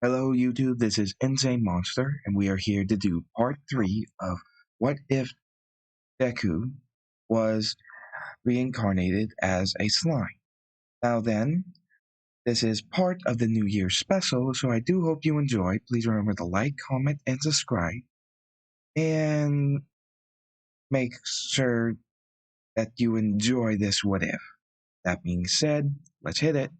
Hello YouTube, this is Insane Monster, and we are here to do part 3 of What If Deku was reincarnated as a slime. Now then, this is part of the New Year special, so I do hope you enjoy. Please remember to like, comment, and subscribe, and make sure that you enjoy this What If. That being said, let's hit it.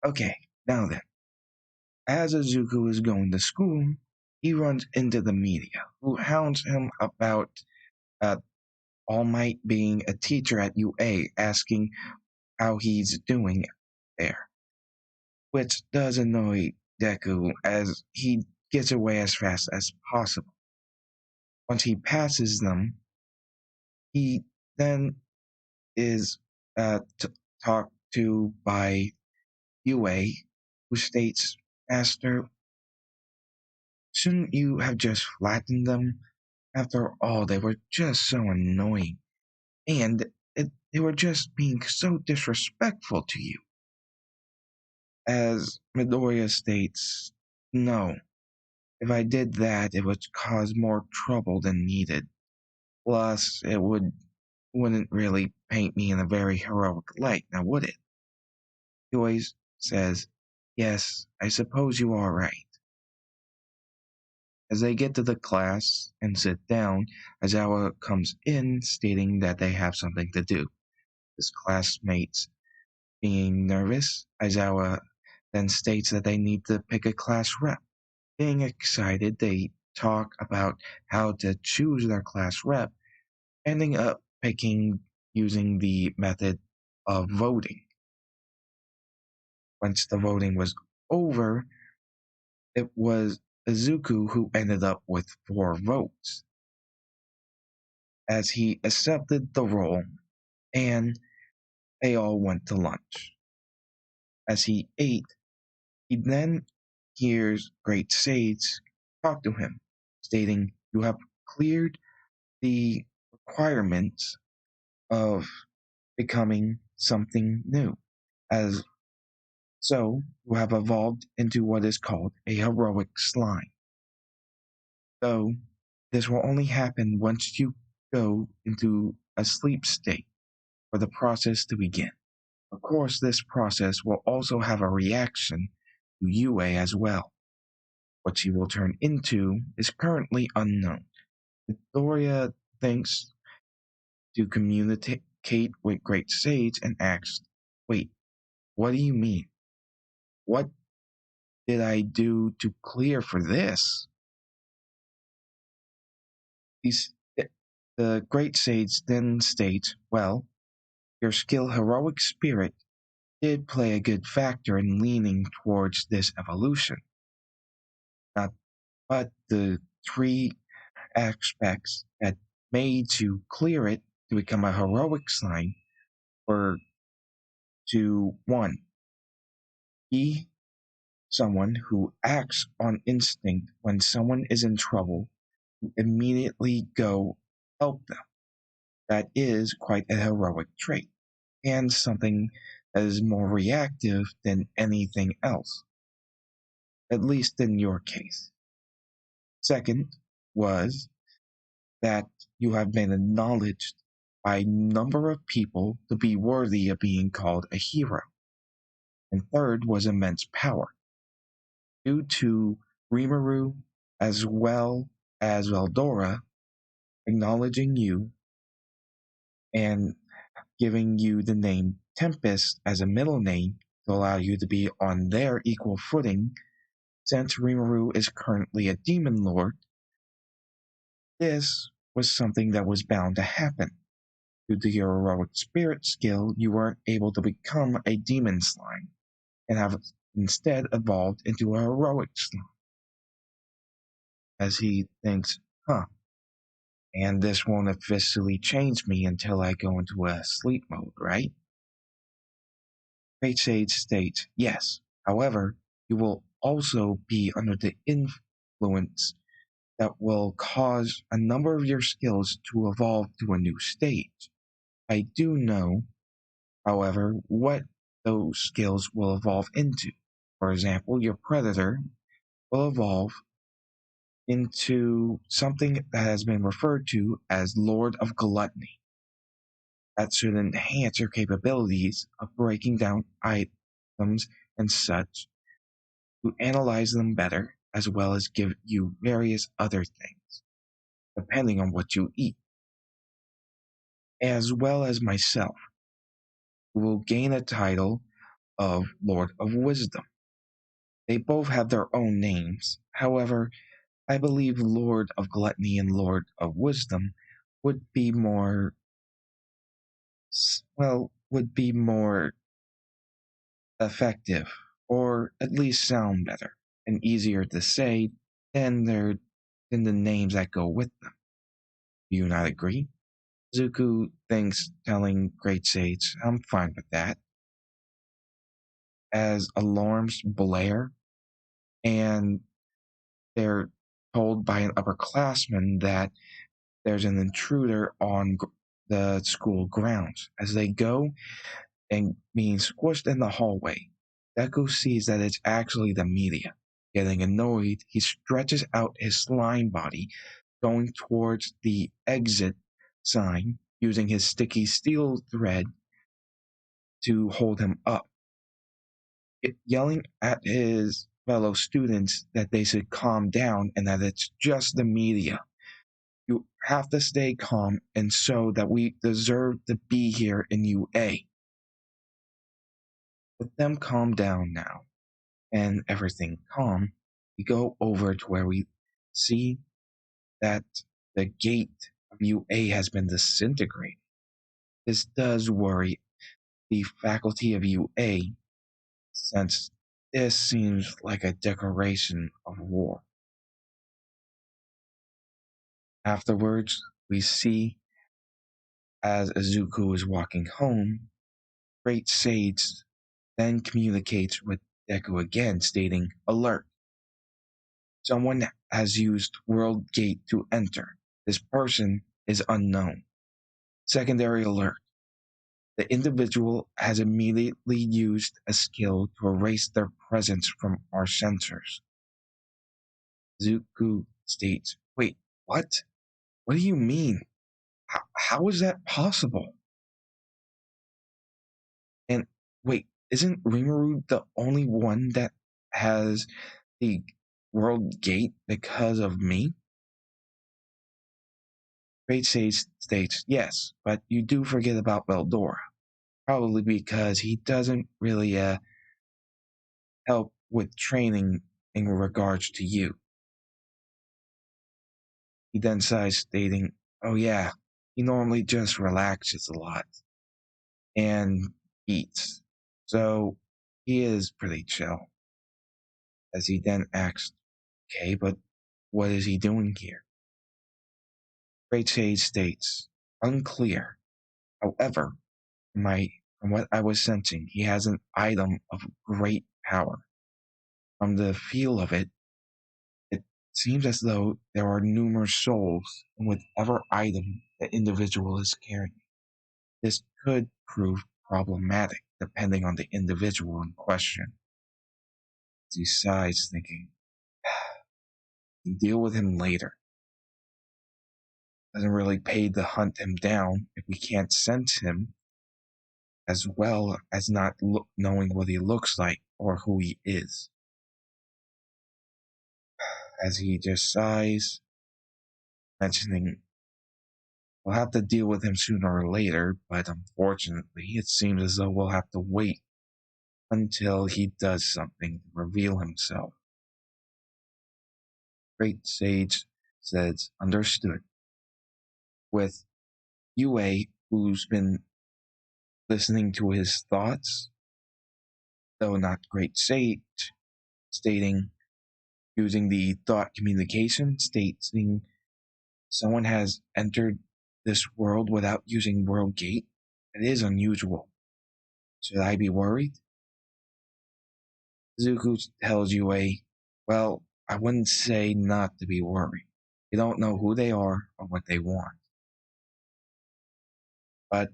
Okay, now then. As Izuku is going to school, he runs into the media, who hounds him about All Might being a teacher at UA, asking how he's doing there, which does annoy Deku as he gets away as fast as possible. Once he passes them, he then is talked to by UA, who states, "Master, shouldn't you have just flattened them? After all, they were just so annoying, and they were just being so disrespectful to you." As Midoriya states, "No, if I did that, it would cause more trouble than needed. Plus, it wouldn't really paint me in a very heroic light, now would it?" He always says, "Yes, I suppose you are right." As they get to the class and sit down, Aizawa comes in stating that they have something to do. His classmates being nervous, Aizawa then states that they need to pick a class rep. Being excited, they talk about how to choose their class rep, ending up picking using the method of voting. Once the voting was over, it was Izuku who ended up with 4 votes, as he accepted the role, and they all went to lunch. As he ate, he then hears Great Sage talk to him, stating, "You have cleared the requirements of becoming something new, as so you have evolved into what is called a heroic slime. So this will only happen once you go into a sleep state for the process to begin. Of course, this process will also have a reaction to UA as well. What she will turn into is currently unknown." Midoriya thinks to communicate with Great Sage and asks, "Wait, what do you mean? What did I do to clear for this?" The Great Sage then states, "Well, your skill heroic spirit did play a good factor in leaning towards this evolution. But the 3 aspects that made you clear it to become a heroic slime were to 1. Be someone who acts on instinct when someone is in trouble, to immediately go help them. That is quite a heroic trait, and something that is more reactive than anything else, at least in your case. Second was that you have been acknowledged by a number of people to be worthy of being called a hero. And third was immense power. Due to Rimuru as well as Veldora acknowledging you and giving you the name Tempest as a middle name to allow you to be on their equal footing, since Rimuru is currently a demon lord, this was something that was bound to happen. Due to your heroic spirit skill, you weren't able to become a demon slime, and have instead evolved into a heroic slime." As he thinks, And this won't officially change me until I go into a sleep mode, right? Great Sage states, yes. However, you will also be under the influence that will cause a number of your skills to evolve to a new stage. I do know, however, what those skills will evolve into. For example, your Predator will evolve into something that has been referred to as Lord of Gluttony. That should enhance your capabilities of breaking down items and such to analyze them better, as well as give you various other things, depending on what you eat. As well as myself, who will gain a title of Lord of Wisdom. They both have their own names. However, I believe Lord of Gluttony and Lord of Wisdom would be more, would be more effective, or at least sound better and easier to say than the names that go with them. Do you not agree? Zuko thinks telling Great Sage, I'm fine with that. As alarms blare, and they're told by an upperclassman that there's an intruder on the school grounds. As they go and being squished in the hallway, Deku sees that it's actually the media. Getting annoyed, he stretches out his slime body, going towards the exit sign, using his sticky steel thread to hold him up. Yelling at his fellow students that they should calm down and that it's just the media. You have to stay calm and show that we deserve to be here in UA. With them calm down now and everything calm, we go over to where we see that the gate of UA has been disintegrated. This does worry the faculty of UA, since this seems like a declaration of war. Afterwards, we see as Izuku is walking home, Great Sage then communicates with Deku again, stating, Alert! Someone has used World Gate to enter. This person is unknown. Secondary alert. The individual has immediately used a skill to erase their presence from our sensors. Zuko states, Wait, what? What do you mean? How is that possible? And wait, isn't Rimuru the only one that has the World Gate because of me? Great Sage states, yes, but you do forget about Beldora. Probably because he doesn't really help with training in regards to you. He then sighs, stating, oh yeah, he normally just relaxes a lot and eats. So he is pretty chill. As he then asks, okay, but what is he doing here? Great Sage states, unclear. However, from what I was sensing, he has an item of great power. From the feel of it, it seems as though there are numerous souls in whatever item the individual is carrying. This could prove problematic depending on the individual in question. He sighs, thinking, we can deal with him later. Doesn't really pay to hunt him down if we can't sense him, as well as not knowing what he looks like or who he is. As he just sighs, mentioning, we'll have to deal with him sooner or later, but unfortunately, it seems as though we'll have to wait until he does something to reveal himself. Great Sage says, understood. With UA, who's been listening to his thoughts, though not Great Sage, stating, using the thought communication, stating Someone has entered this world without using World Gate. It is unusual. Should I be worried? Zuko tells Yue, well, I wouldn't say not to be worried. You don't know who they are or what they want. But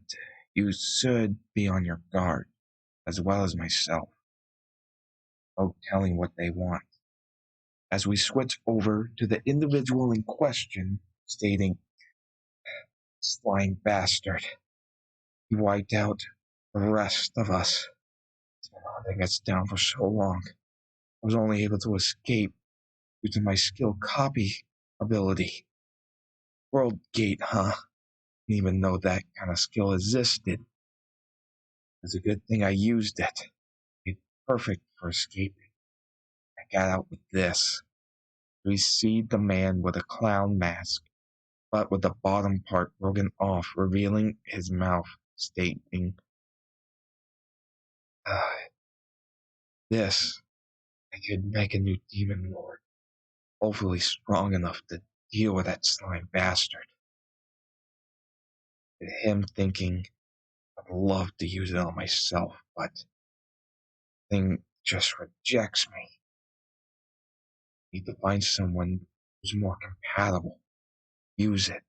you should be on your guard, as well as myself. No telling what they want. As we switch over to the individual in question, stating, slime bastard. He wiped out the rest of us. He's been hunting us down for so long. I was only able to escape due to my skill copy ability. World Gate, huh? Didn't even know that kind of skill existed. It's a good thing I used it. It's perfect for escaping. I got out with this. We see the man with a clown mask, but with the bottom part broken off, revealing his mouth, stating, this, I could make a new demon lord, hopefully strong enough to deal with that slime bastard. And him thinking, I'd love to use it on myself, but the thing just rejects me. Need to find someone who's more compatible. Use it.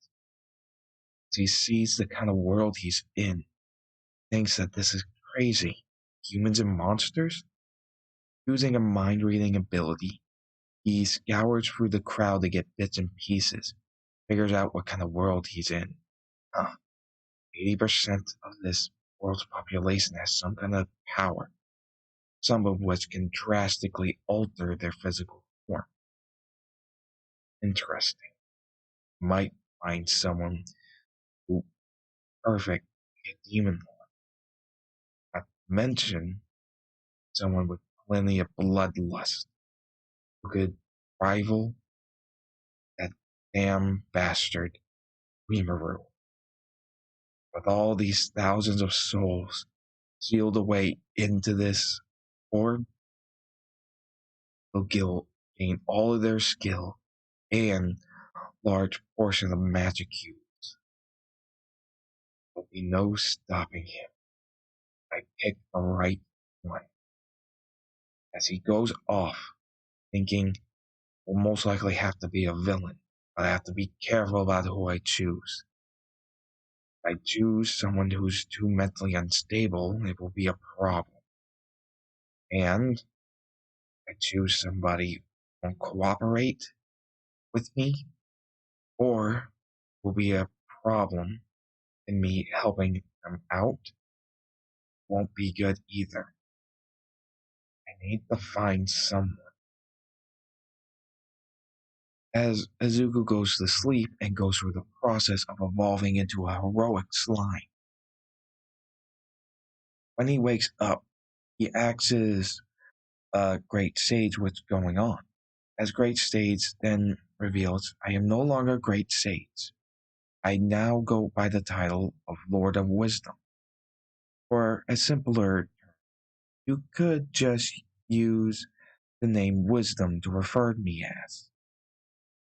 He sees the kind of world he's in. Thinks that this is crazy. Humans and monsters? Using a mind-reading ability, he scours through the crowd to get bits and pieces. Figures out what kind of world he's in. 80% of this world's population has some kind of power. Some of which can drastically alter their physical form. Interesting. Might find someone who perfect a demon lord. Not to mention someone with plenty of bloodlust who could rival that damn bastard Rimuru. With all these thousands of souls sealed away into this orb, they'll gain all of their skill and large portion of magic use. There'll be no stopping him. I picked the right one. As he goes off, thinking, will most likely have to be a villain, but I have to be careful about who I choose. If I choose someone who's too mentally unstable, it will be a problem. And if I choose somebody who won't cooperate with me, or will be a problem in me helping them out, won't be good either. I need to find someone. As Izuku goes to sleep and goes through the process of evolving into a heroic slime. When he wakes up, he asks Great Sage what's going on. As Great Sage then reveals, I am no longer Great Sage. I now go by the title of Lord of Wisdom. For a simpler term, you could just use the name Wisdom to refer to me as.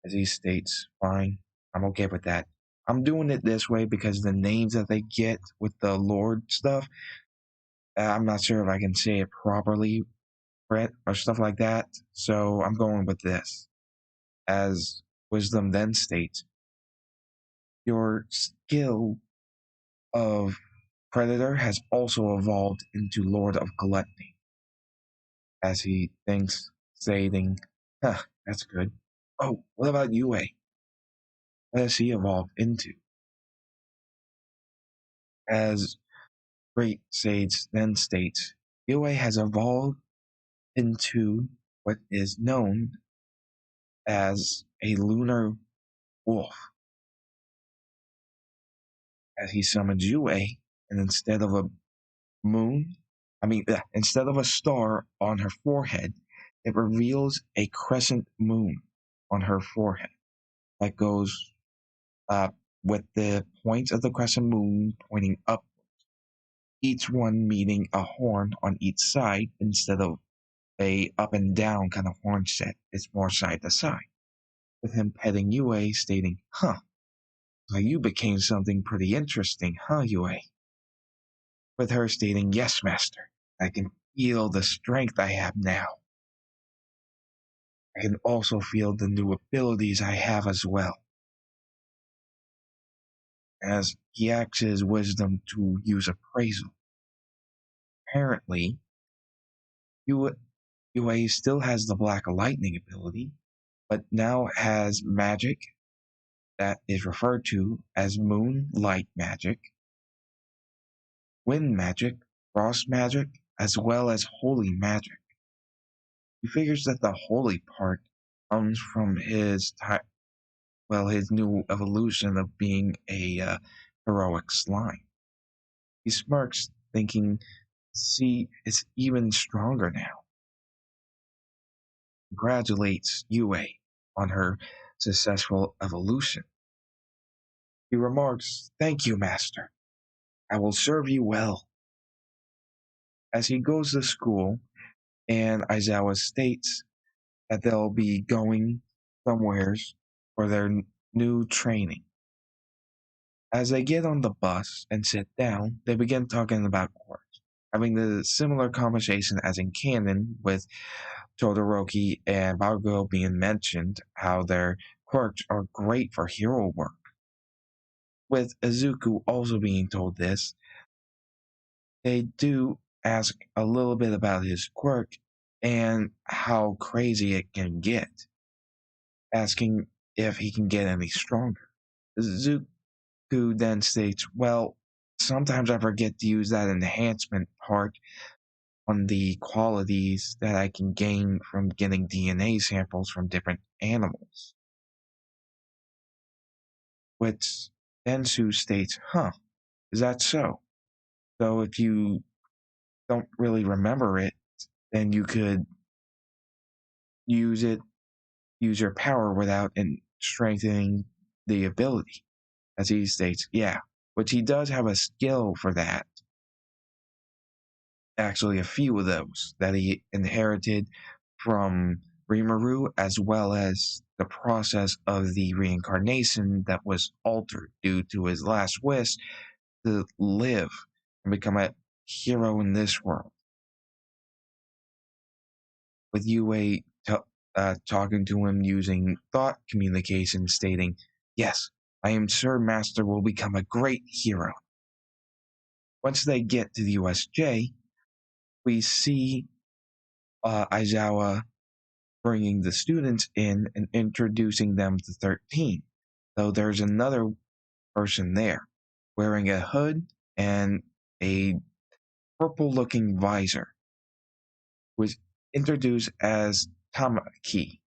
As he states, fine, I'm okay with that. I'm doing it this way because the names that they get with the Lord stuff, I'm not sure if I can say it properly, Brett, or stuff like that, so I'm going with this. As Wisdom then states, your skill of Predator has also evolved into Lord of Gluttony. As he thinks, stating, that's good. Oh, what about Yue? What has he evolved into? As Great Sage then states, Yue has evolved into what is known as a lunar wolf. As he summons Yue, and instead of a instead of a star on her forehead, it reveals a crescent moon on her forehead that goes with the points of the crescent moon pointing up, each one meeting a horn on each side instead of a up and down kind of horn set. It's more side to side. With him petting Yue, stating, So you became something pretty interesting, huh, Yue? With her stating, yes, master, I can feel the strength I have now. I can also feel the new abilities I have as well. As he asks his wisdom to use appraisal. Apparently, Yue still has the Black Lightning ability, but now has magic that is referred to as Moonlight magic, Wind magic, Frost magic, as well as Holy magic. He figures that the holy part comes from his new evolution of being a heroic slime. He smirks, thinking, see, it's even stronger now. Congratulates Yue on her successful evolution. He remarks, thank you, master. I will serve you well. As he goes to school, and Aizawa states that they'll be going somewheres for their new training. As they get on the bus and sit down, they begin talking about Quirks, having the similar conversation as in canon with Todoroki and Bakugo being mentioned, how their Quirks are great for hero work. With Izuku also being told this, they do ask a little bit about his quirk and how crazy it can get, asking if he can get any stronger. Izuku then states, well, sometimes I forget to use that enhancement part on the qualities that I can gain from getting DNA samples from different animals. Which Densu states, huh, is that so? So if you don't really remember it, then you could use your power without strengthening the ability. As he states, yeah, which he does have a skill for that. Actually, a few of those that he inherited from Rimuru, as well as the process of the reincarnation that was altered due to his last wish to live and become a hero in this world. With Yue talking to him using thought communication, stating, yes, I am sure Master will become a great hero. Once they get to the USJ, we see Aizawa bringing the students in and introducing them to 13. So there's another person there wearing a hood and a purple-looking visor, was introduced as Tamaki.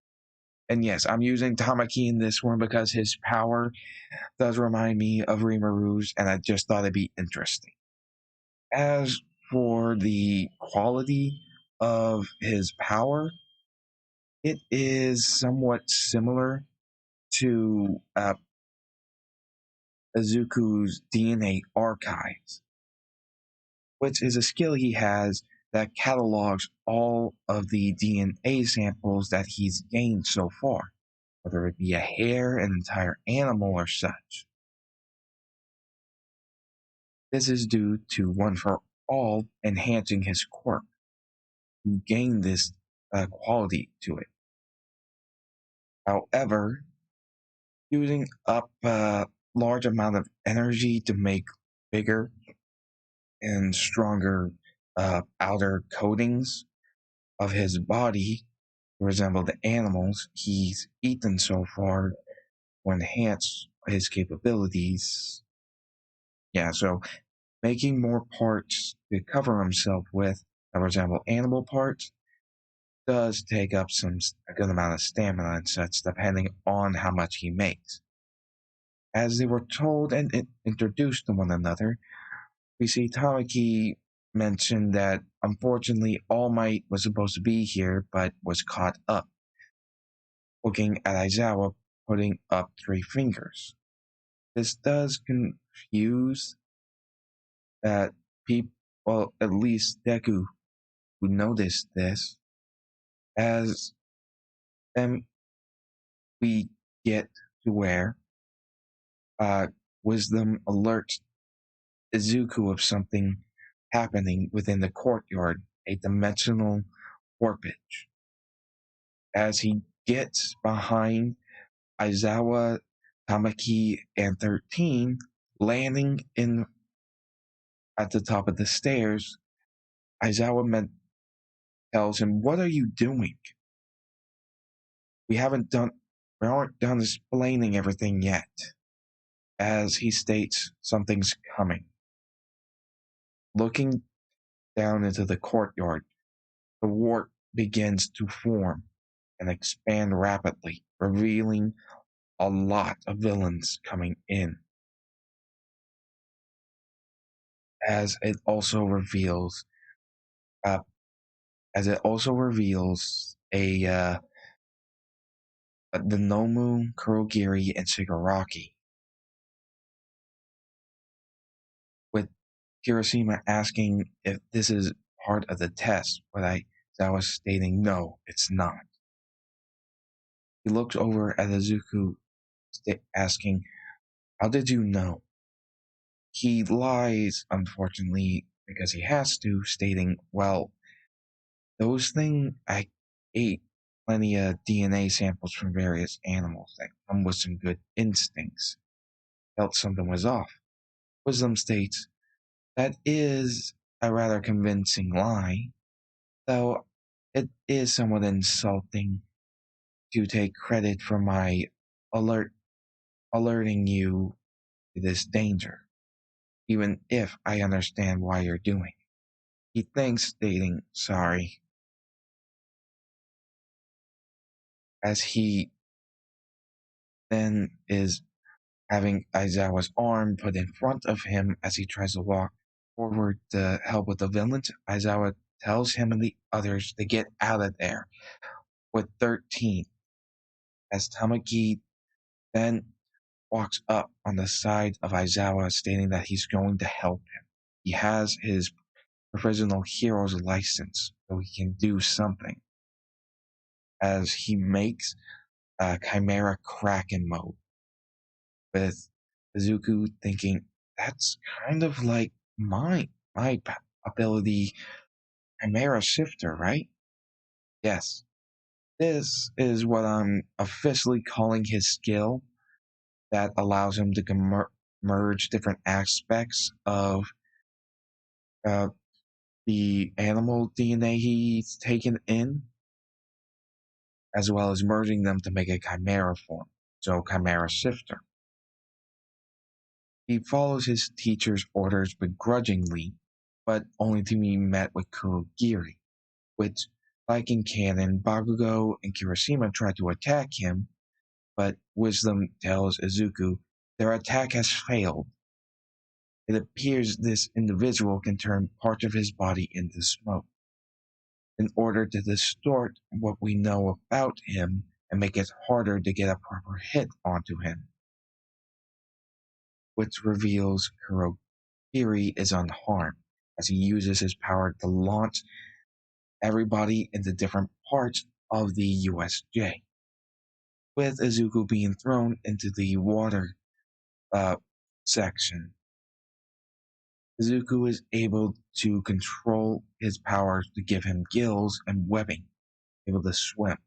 And yes, I'm using Tamaki in this one because his power does remind me of Rimaru's, and I just thought it'd be interesting. As for the quality of his power, it is somewhat similar to Izuku's DNA archives, which is a skill he has that catalogs all of the DNA samples that he's gained so far, whether it be a hair, an entire animal, or such. This is due to One for All enhancing his quirk, to gain this quality to it. However, using up a large amount of energy to make bigger and stronger outer coatings of his body to resemble the animals he's eaten so far to enhance his capabilities. Yeah, so making more parts to cover himself with that resemble animal parts does take up a good amount of stamina and such, depending on how much he makes. As they were told and introduced to one another, we see Tamaki mention that unfortunately All Might was supposed to be here, but was caught up. Looking at Aizawa putting up 3 fingers. This does confuse that people, well, at least Deku, who noticed this, as then we get to where Wisdom alerts Izuku of something happening within the courtyard, a dimensional warpage. As he gets behind Aizawa, Tamaki, and 13, landing in at the top of the stairs, Aizawa tells him, "What are you doing? We aren't done explaining everything yet." As he states, something's coming. Looking down into the courtyard, the warp begins to form and expand rapidly, revealing a lot of villains coming in. As it also reveals, uh, the Nomu, Kurogiri, and Shigaraki, with Kirishima asking if this is part of the test, but Aizawa stating no, it's not. He looks over at Izuku, asking, "How did you know?" He lies, unfortunately, because he has to, stating, "Well, those things, I ate plenty of DNA samples from various animals that come with some good instincts. Felt something was off." Wisdom states, "That is a rather convincing lie, though it is somewhat insulting to take credit for my alerting you to this danger, even if I understand why you're doing it." He thinks, stating, "Sorry," as he then is having Aizawa's arm put in front of him as he tries to walk forward to help with the villains. Aizawa tells him and the others to get out of there, with 13, as Tamaki then walks up on the side of Aizawa, stating that he's going to help him. He has his professional hero's license, so he can do something, as he makes Chimera Kraken mode, with Izuku thinking, "That's kind of like my ability, Chimera Shifter, right?" Yes. This is what I'm officially calling his skill that allows him to merge different aspects of uh, the animal DNA he's taken in, as well as merging them to make a chimera form. So, Chimera Shifter. He follows his teacher's orders begrudgingly, but only to be met with Kurogiri, which, like in canon, Bakugo and Kirishima try to attack him, but Wisdom tells Izuku their attack has failed. It appears this individual can turn parts of his body into smoke, in order to distort what we know about him and make it harder to get a proper hit onto him, which reveals Kurogiri is unharmed, as he uses his power to launch everybody into different parts of the USJ, with Izuku being thrown into the water section. Izuku is able to control his powers to give him gills and webbing, able to swim,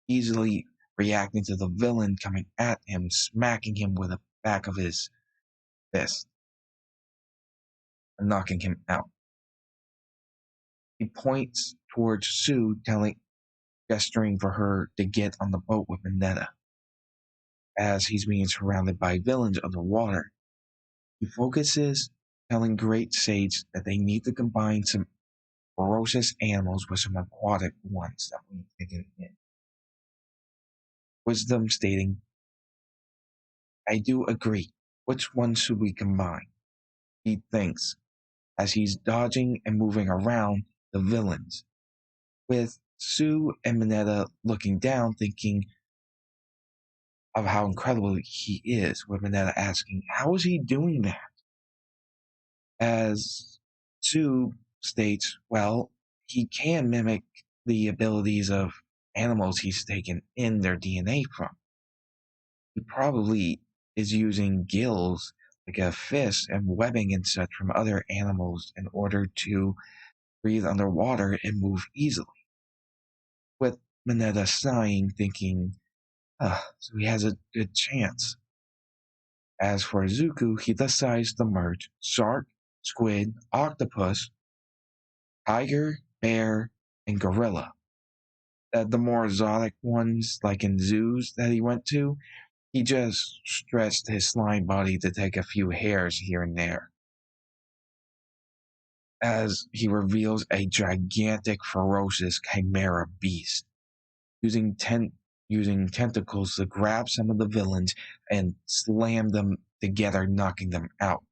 easily reacting to the villain coming at him, smacking him with the back of his fist and knocking him out. He points towards Sue, gesturing for her to get on the boat with Mineta, as he's being surrounded by villains underwater. He focuses, telling Great Sage that they need to combine some ferocious animals with some aquatic ones that we've taken in. Wisdom stating, "I do agree. Which one should we combine?" He thinks, as he's dodging and moving around the villains, with Sue and Mineta looking down, thinking of how incredible he is, with Mineta asking, "How is he doing that?" As Sue states, "Well, he can mimic the abilities of animals he's taken in their DNA from. He probably is using gills like a fist and webbing and such from other animals in order to breathe underwater and move easily. With Mineta sighing, thinking, so he has a good chance. As for Zuko, he decides to merge shark, squid, octopus, tiger, bear, and gorilla. The more exotic ones, like in zoos that he went to, he just stretched his slime body to take a few hairs here and there. As he reveals a gigantic, ferocious chimera beast, using tentacles to grab some of the villains and slam them together, knocking them out.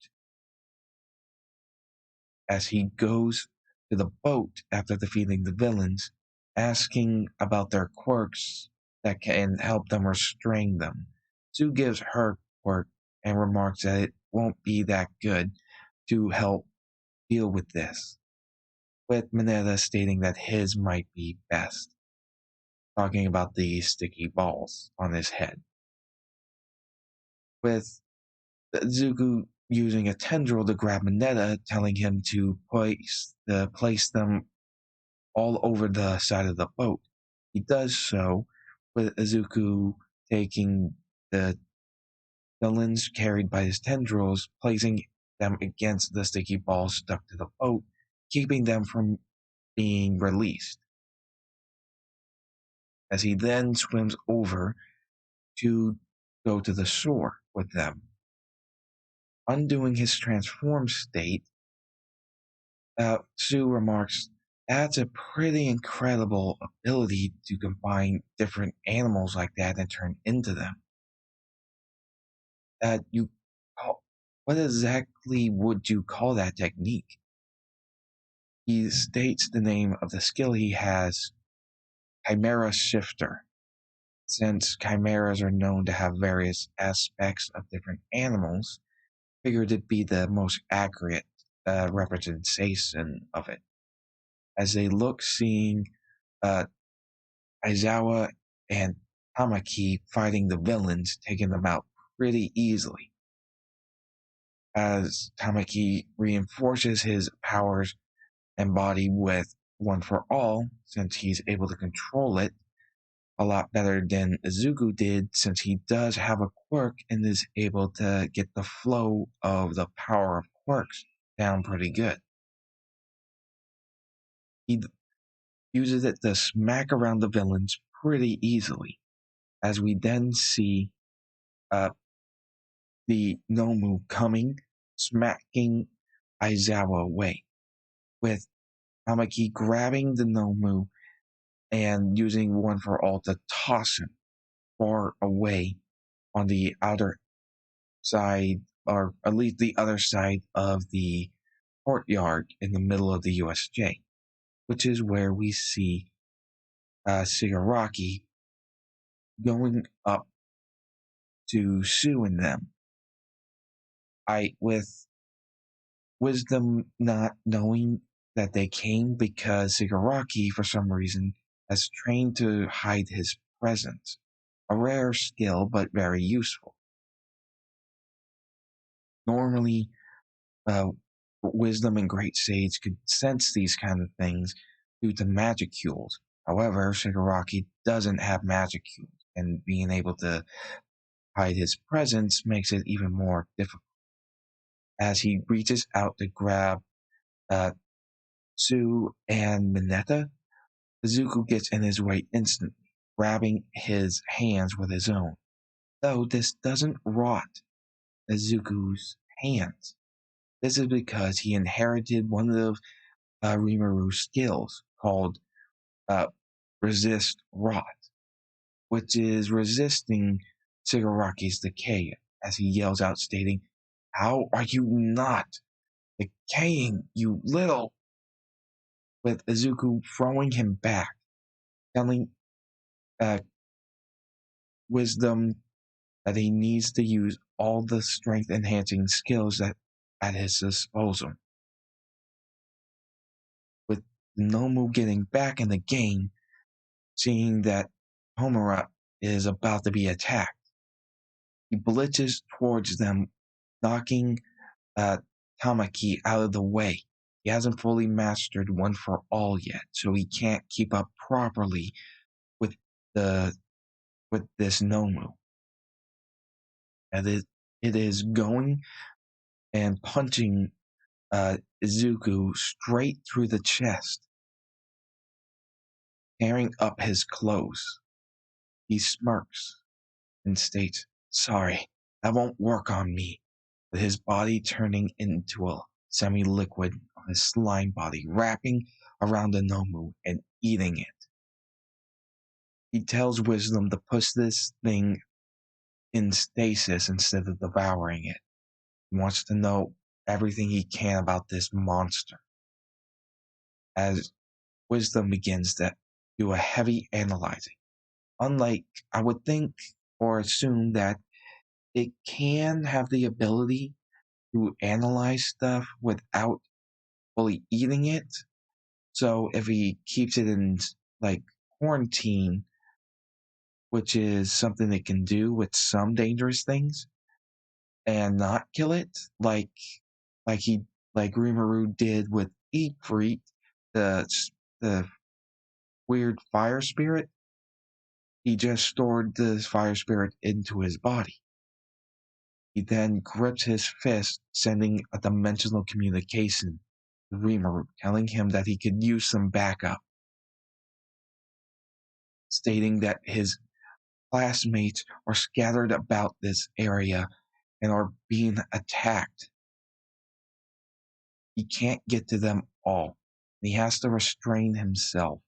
As he goes to the boat after defeating the villains, asking about their quirks that can help them restrain them. Sue gives her quirk and remarks that it won't be that good to help deal with this, with Mineta stating that his might be best, talking about the sticky balls on his head. With Zuko using a tendril to grab Mineta, telling him to place them all over the side of the boat. He does so, with Izuku taking the villains carried by his tendrils, placing them against the sticky balls stuck to the boat, keeping them from being released. As he then swims over to go to the shore with them. Undoing his transformed state, Sue remarks, that's a pretty incredible ability to combine different animals like that and turn into them. What exactly would you call that technique? He states the name of the skill he has, Chimera Shifter. Since chimeras are known to have various aspects of different animals, figured it'd be the most accurate representation of it. As they look, seeing Aizawa and Tamaki fighting the villains, taking them out pretty easily. As Tamaki reinforces his powers and body with One for All, since he's able to control it a lot better than Izuku did, since he does have a quirk and is able to get the flow of the power of quirks down pretty good. He uses it to smack around the villains pretty easily, as we then see the Nomu coming, smacking Aizawa away, with Tamaki grabbing the Nomu and using One for All to toss him far away on the outer side, or at least the other side of the courtyard in the middle of the USJ, which is where we see Shigaraki going up to Sue and them. With Wisdom not knowing that they came because Shigaraki, for some reason, has trained to hide his presence. A rare skill, but very useful. Normally, Wisdom and Great Sage could sense these kind of things due to magicules. However, Shigaraki doesn't have magicules, and being able to hide his presence makes it even more difficult. As he reaches out to grab Sue and Mineta, Izuku gets in his way instantly, grabbing his hands with his own. Though this doesn't rot Izuku's hands. This is because he inherited one of Rimaru's skills called Resist Rot, which is resisting Shigaraki's decay, as he yells out stating, "How are you not decaying, you little..." With Izuku throwing him back, telling Wisdom that he needs to use all the strength enhancing skills at his disposal. With Nomu getting back in the game, seeing that Homura is about to be attacked, He blitzes towards them, knocking Tamaki out of the way. He hasn't fully mastered One for All yet, so he can't keep up properly with the with this Nomu. And it is going and punching Izuku straight through the chest, tearing up his clothes. He smirks and states, "Sorry, that won't work on me," with his body turning into a semi-liquid on his slime body, wrapping around the Nomu and eating it. He tells Wisdom to push this thing in stasis instead of devouring it. He wants to know everything he can about this monster. As Wisdom begins to do a heavy analyzing. Unlike, I would think or assume that it can have the ability to analyze stuff without fully eating it. So if he keeps it in like quarantine, which is something it can do with some dangerous things, and not kill it, like Rimuru did with Ifrit, the the weird fire spirit. He just stored this fire spirit into his body. He then grips his fist, sending a dimensional communication to Rimuru, telling him that he could use some backup, stating that his classmates are scattered about this area and are being attacked. He can't get to them all. He has to restrain himself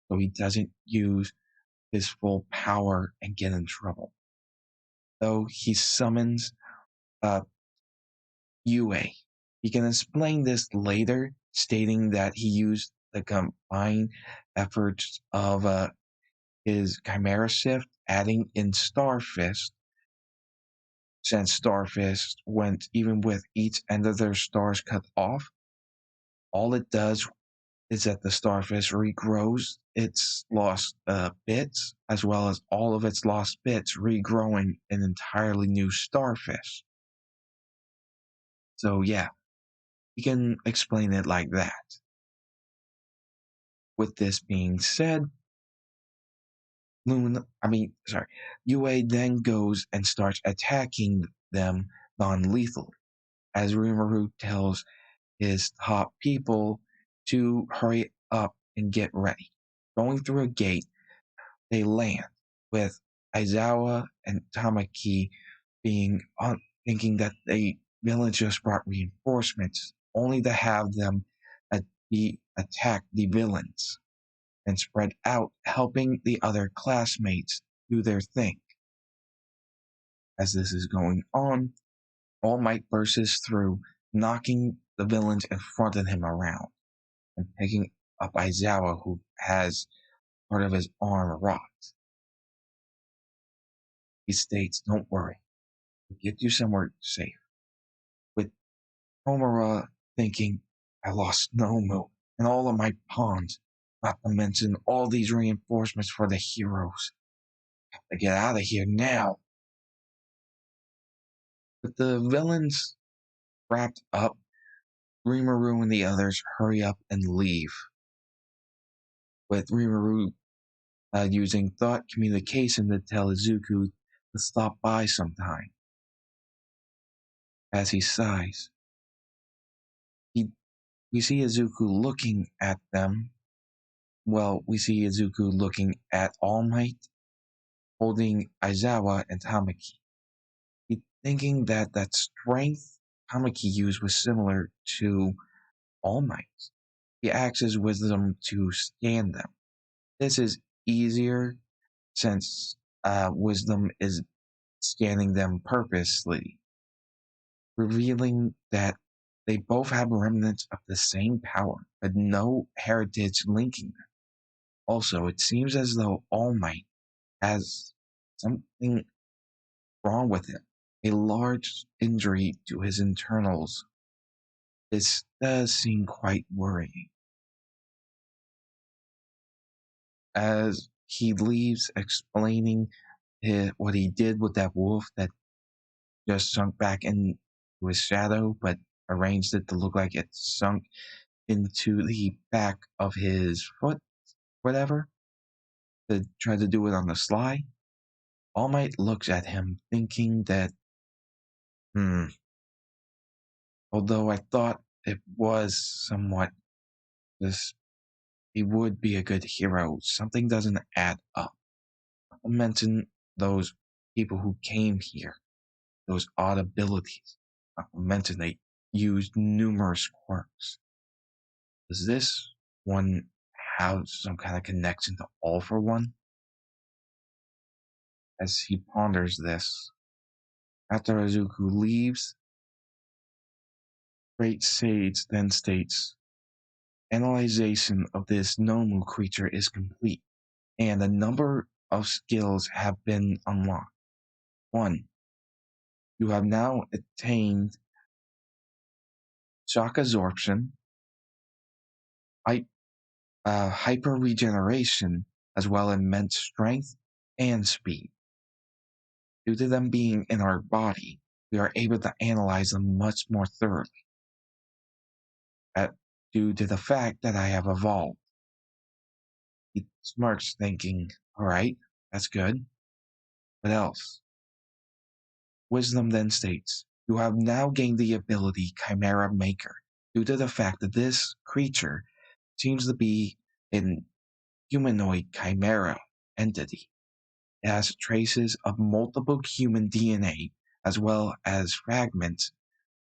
so he doesn't use his full power and get in trouble. Though he summons Yue. He can explain this later, stating that he used the combined efforts of his Chimera shift, adding in Starfist, since Starfist went even with each end of their stars cut off. All it does is that the Starfish regrows its lost bits, as well as all of its lost bits regrowing an entirely new Starfish. So yeah, you can explain it like that. With this being said, Yue then goes and starts attacking them non-lethally, as Rimuru tells his top people to hurry up and get ready. Going through a gate, they land, with Aizawa and Tamaki thinking that the village just brought reinforcements, only to have them attack the villains and spread out, helping the other classmates do their thing. As this is going on, All Might bursts through, knocking the villains in front of him around and picking up Aizawa, who has part of his arm rocked. He states, "Don't worry, we'll get you somewhere safe." With Homura thinking, "I lost Nomu and all of my pawns, not to mention all these reinforcements for the heroes. To get out of here now." With the villains wrapped up, Rimuru and the others hurry up and leave, with Rimuru using thought communication to tell Izuku to stop by sometime. As he sighs, we see Izuku looking at them. Well, we see Izuku looking at All Might, holding Aizawa and Tamaki. He's thinking that strength Tamaki used was similar to All Might. He asks his wisdom to scan them. This is easier since wisdom is scanning them purposely, revealing that they both have remnants of the same power, but no heritage linking them. Also, it seems as though All Might has something wrong with him, a large injury to his internals. This does seem quite worrying. As he leaves explaining what he did with that wolf that just sunk back into his shadow, but arranged it to look like it sunk into the back of his foot, whatever, to try to do it on the sly. All Might looks at him, thinking that, although I thought it was somewhat this, he would be a good hero, something doesn't add up. Not to mention those people who came here, those odd abilities. Not to mention they used numerous quirks. Does this one have some kind of connection to All for One? As he ponders this, after Izuku leaves, Great Sage then states, analyzation of this Nomu creature is complete, and a number of skills have been unlocked. 1. You have now attained shock absorption, hyper regeneration, as well as immense strength and speed. Due to them being in our body, we are able to analyze them much more thoroughly. Due to the fact that I have evolved. He smirks, thinking, alright, that's good. What else? Wisdom then states, you have now gained the ability Chimera Maker, due to the fact that this creature seems to be an humanoid chimera entity. It has traces of multiple human DNA, as well as fragments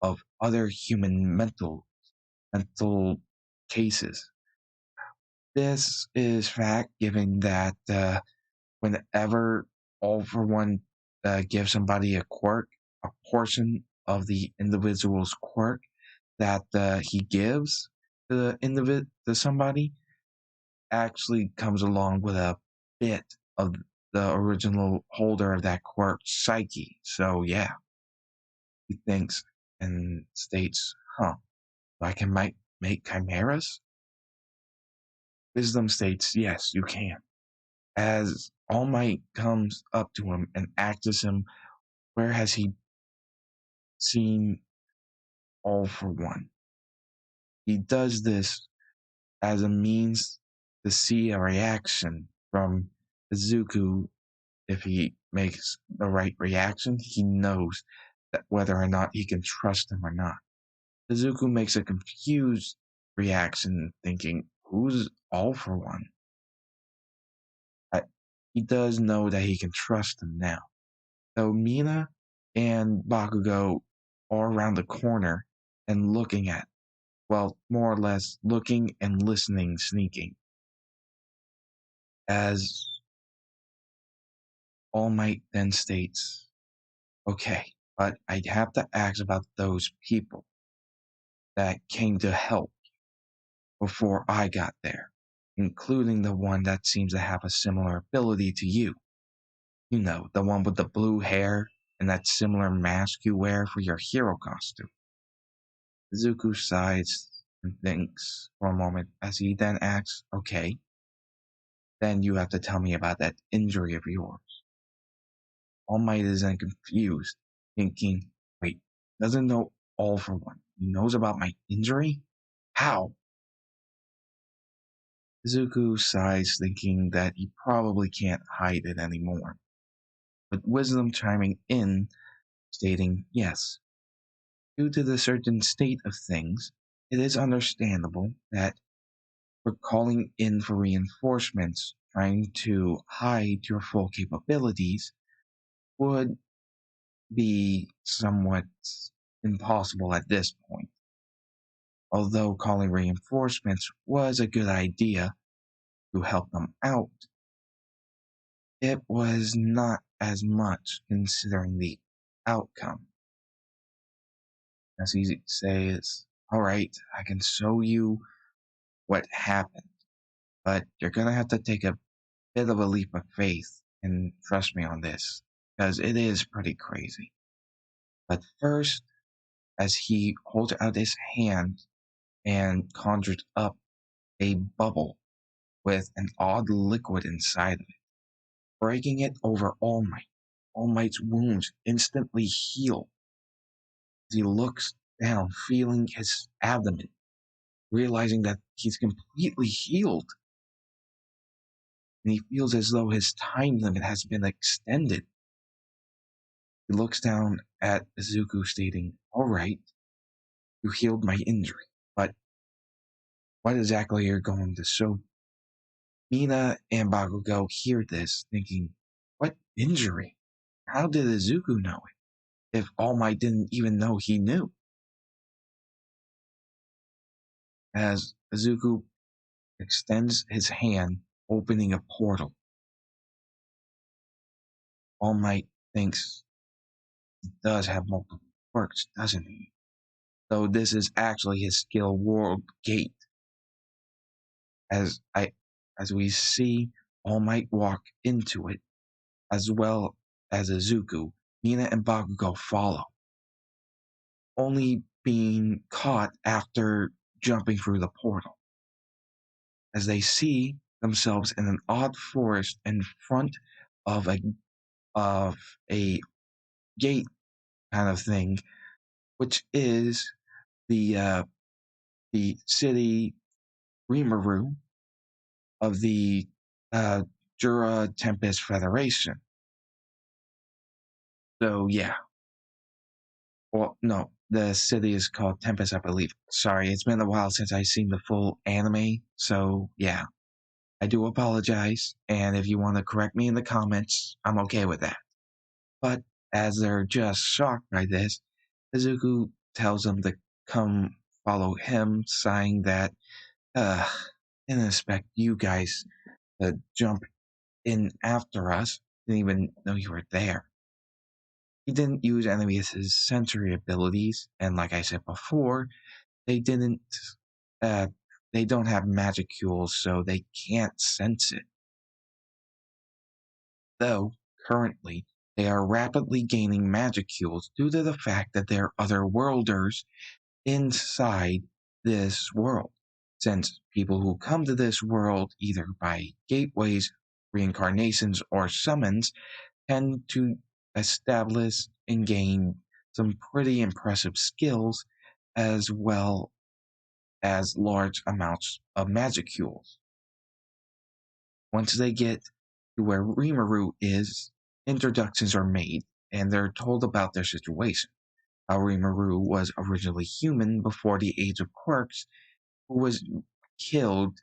of other human mental cases. This is fact, given that whenever All for One gives somebody a quirk, a portion of the individual's quirk that he gives to somebody actually comes along with a bit of the original holder of that quirk's psyche. So yeah, he thinks and states, I can make chimeras? Wisdom states, yes, you can. As All Might comes up to him and asks him, where has he seen All for One? He does this as a means to see a reaction from Izuku. If he makes the right reaction, he knows that whether or not he can trust him or not. Izuku makes a confused reaction, thinking, who's All for One? He does know that he can trust him now. So Mina and Bakugo are around the corner and looking at, well, more or less looking and listening, sneaking. As All Might then states, okay, but I'd have to ask about those people that came to help before I got there, including the one that seems to have a similar ability to you. You know, the one with the blue hair and that similar mask you wear for your hero costume. Izuku sighs and thinks for a moment as he then asks, okay, then you have to tell me about that injury of yours. All Might is then confused, thinking, wait, doesn't know All for One. He knows about my injury? How? Izuku sighs, thinking that he probably can't hide it anymore. With Wisdom chiming in, stating, yes, due to the certain state of things, it is understandable that for calling in for reinforcements, trying to hide your full capabilities, would be somewhat impossible at this point. Although calling reinforcements was a good idea to help them out, it was not as much considering the outcome. As he says, alright, I can show you what happened, but you're gonna have to take a bit of a leap of faith and trust me on this, because it is pretty crazy. But first, as he holds out his hand and conjures up a bubble with an odd liquid inside of it, breaking it over All Might. All Might's wounds instantly heal he looks down, feeling his abdomen, realizing that he's completely healed. And he feels as though his time limit has been extended. He looks down at Izuku, stating, "All right, you healed my injury, but what exactly are you going to show?" Mina and Bakugo hear this, thinking, "What injury? How did Izuku know it, if All Might didn't even know he knew?" As Izuku extends his hand, opening a portal, All Might thinks he does have multiple quirks, doesn't he? So this is actually his skill world gate. As we see All Might walk into it, as well as Izuku, Mina and Bakugo follow, only being caught after jumping through the portal. As they see themselves in an odd forest in front of a gate kind of thing, which is the city Rimuru of the Jura Tempest Federation. So yeah, well, no, the city is called Tempest, I believe. Sorry, it's been a while since I've seen the full anime, so yeah, I do apologize. And if you want to correct me in the comments, I'm okay with that. But as they're just shocked by this, Izuku tells them to come follow him, saying that, didn't expect you guys to jump in after us, didn't even know you were there. He didn't use any of his sensory abilities, and like I said before, they didn't, uh, they don't have magicules, so they can't sense it. Though, currently, they are rapidly gaining magicules due to the fact that there are otherworlders inside this world. Since people who come to this world either by gateways, reincarnations, or summons tend to establish and gain some pretty impressive skills as well as large amounts of magicules. Once they get to where Rimuru is, introductions are made and they're told about their situation. How Rimuru was originally human before the age of Quirks, who was killed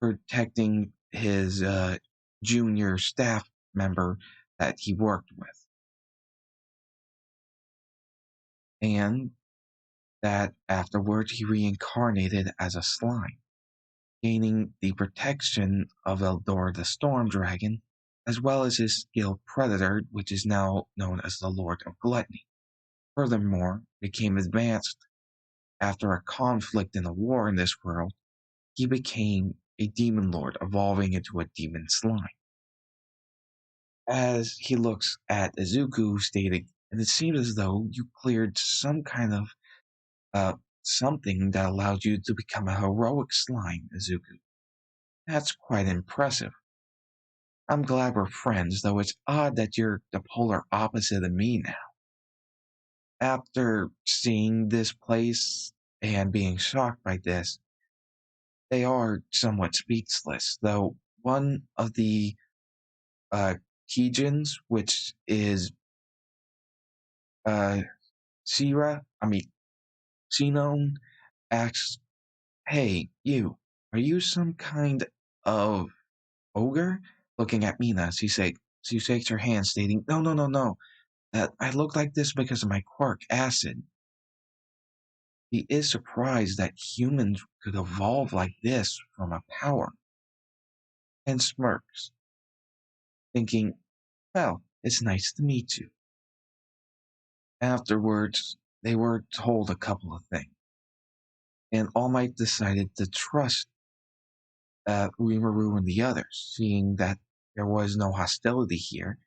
protecting his junior staff member that he worked with. And that afterwards he reincarnated as a slime, gaining the protection of Eldor the Storm Dragon, as well as his skill Predator, which is now known as the Lord of Gluttony. Furthermore, became advanced after a conflict in a war in this world. He became a demon lord, evolving into a demon slime. As he looks at Izuku, stating, "And it seems as though you cleared some kind of something that allowed you to become a heroic slime, Izuku. That's quite impressive. I'm glad we're friends, though it's odd that you're the polar opposite of me now." After seeing this place and being shocked by this, they are somewhat speechless, though one of the Kijins, which is Sira, Shinon, asks, "Hey, you, are you some kind of ogre?" Looking at Mina, she shakes her hand, stating, "No, no, no, no. I look like this because of my quirk, acid." He is surprised that humans could evolve like this from a power, and smirks, thinking, "Well, it's nice to meet you." Afterwards, they were told a couple of things, and All Might decided to trust Rimuru and the others, seeing that there was no hostility here.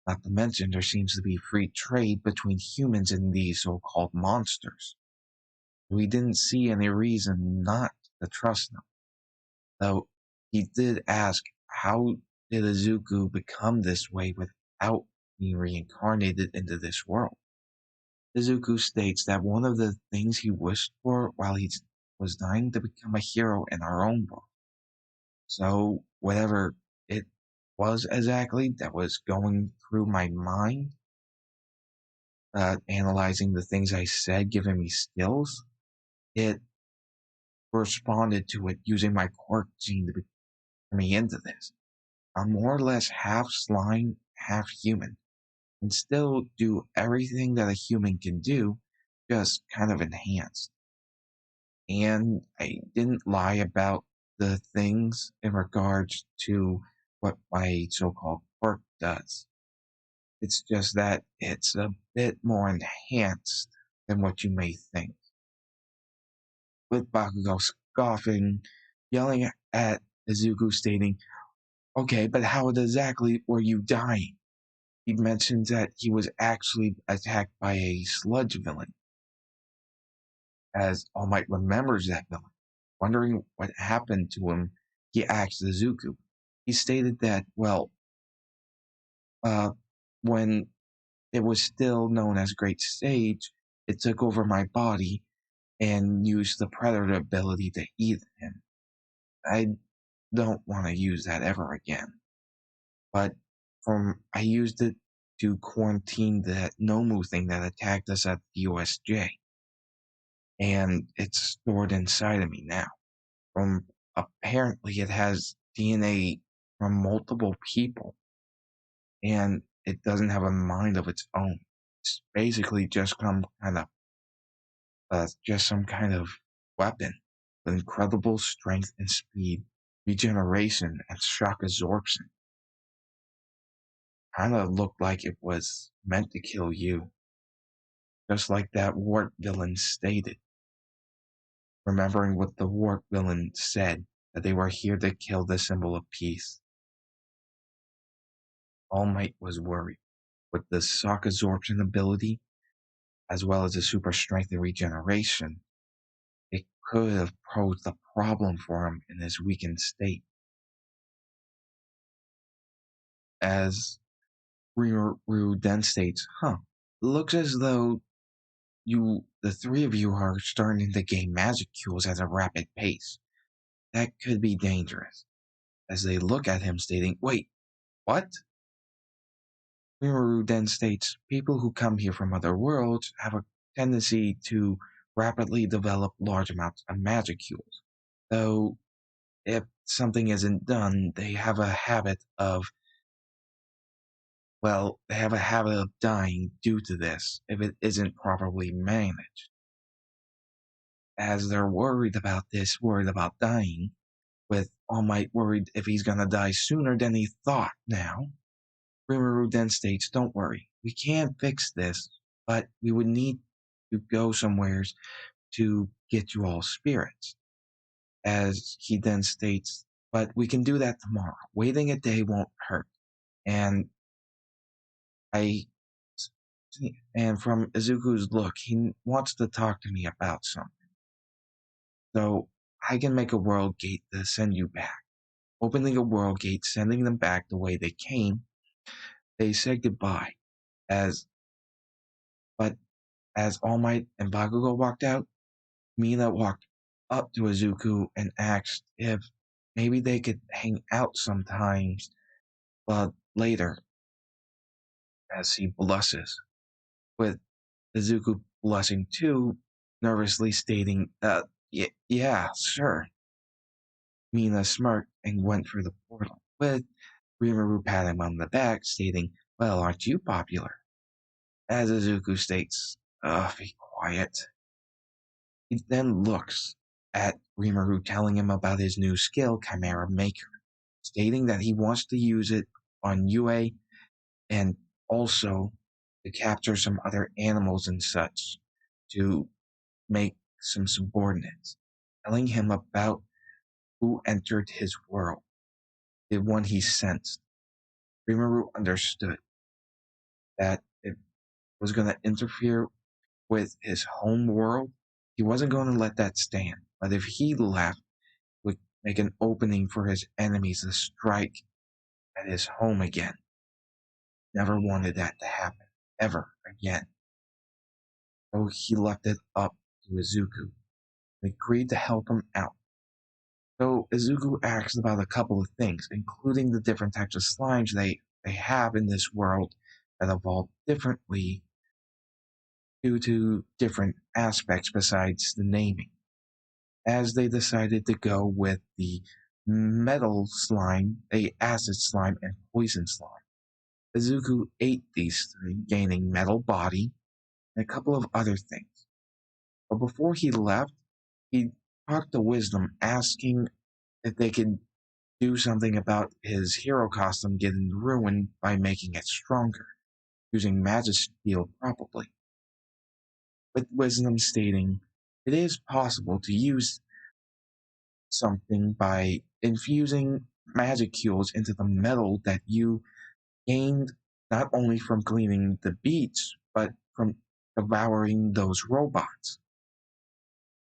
Not to mention, there seems to be free trade between humans and these so-called monsters. We didn't see any reason not to trust them. Though he did ask, how did Izuku become this way without being reincarnated into this world? Izuku states that one of the things he wished for while he was dying to become a hero in our own world. So whatever it was exactly that was going through my mind, analyzing the things I said, giving me skills, it responded to it using my quirk gene to bring me into this. I'm more or less half slime, half human, and still do everything that a human can do, just kind of enhanced. And I didn't lie about the things in regards to what my so-called quirk does. It's just that it's a bit more enhanced than what you may think. With Bakugo scoffing, yelling at Izuku stating, okay, but how exactly were you dying? He mentions that he was actually attacked by a sludge villain, as All Might remembers that villain. Wondering what happened to him, he asked Izuku. He stated that, well, when it was still known as Great Sage, it took over my body and used the Predator ability to eat him. I don't want to use that ever again. But I used it to quarantine that Nomu thing that attacked us at the USJ. And it's stored inside of me now. Apparently it has DNA from multiple people. And it doesn't have a mind of its own. It's basically just some kind of weapon with incredible strength and speed, regeneration, and shock absorption. Kind of looked like it was meant to kill you, just like that warp villain stated. Remembering what the warp villain said, that they were here to kill the symbol of peace. All Might was worried. With the shock absorption ability, as well as the super strength and regeneration, it could have posed a problem for him in his weakened state. As Rimuru then states, looks as though the three of you are starting to gain Magisteel at a rapid pace. That could be dangerous. As they look at him stating, wait, what? Rimuru then states, people who come here from other worlds have a tendency to rapidly develop large amounts of Magisteel. Though, if something isn't done, they have a habit of dying due to this if it isn't properly managed. As they're worried about dying, with All Might worried if he's gonna die sooner than he thought now, Rimuru then states, don't worry, we can fix this, but we would need to go somewheres to get you all spirits. As he then states, but we can do that tomorrow. Waiting a day won't hurt. And from Izuku's look, he wants to talk to me about something. So I can make a world gate to send you back. Opening a world gate, sending them back the way they came, they said goodbye. But as All Might and Bakugo walked out, Mina walked up to Izuku and asked if maybe they could hang out sometimes, but later, as he blushes, with Izuku blushing too, nervously stating, yeah, sure. Mina smirked and went through the portal, with Rimuru patting him on the back, stating, well, aren't you popular? As Izuku states, be quiet. He then looks at Rimuru telling him about his new skill, Chimera Maker, stating that he wants to use it on UA and also to capture some other animals and such to make some subordinates, telling him about who entered his world, the one he sensed. Rimuru understood that it was going to interfere with his home world. He wasn't going to let that stand. But if he left, it would make an opening for his enemies to strike at his home again. Never wanted that to happen, ever again. so he left it up to Izuku and agreed to help him out. So Izuku asked about a couple of things, including the different types of slimes they have in this world that evolve differently due to different aspects besides the naming. As they decided to go with the metal slime, a acid slime, and poison slime. Izuku ate these three, gaining metal body and a couple of other things. But before he left, he talked to Wisdom, asking if they could do something about his hero costume getting ruined by making it stronger, using Magisteel probably. With Wisdom stating, it is possible to use something by infusing Magisteels into the metal that you gained not only from cleaning the beach, but from devouring those robots.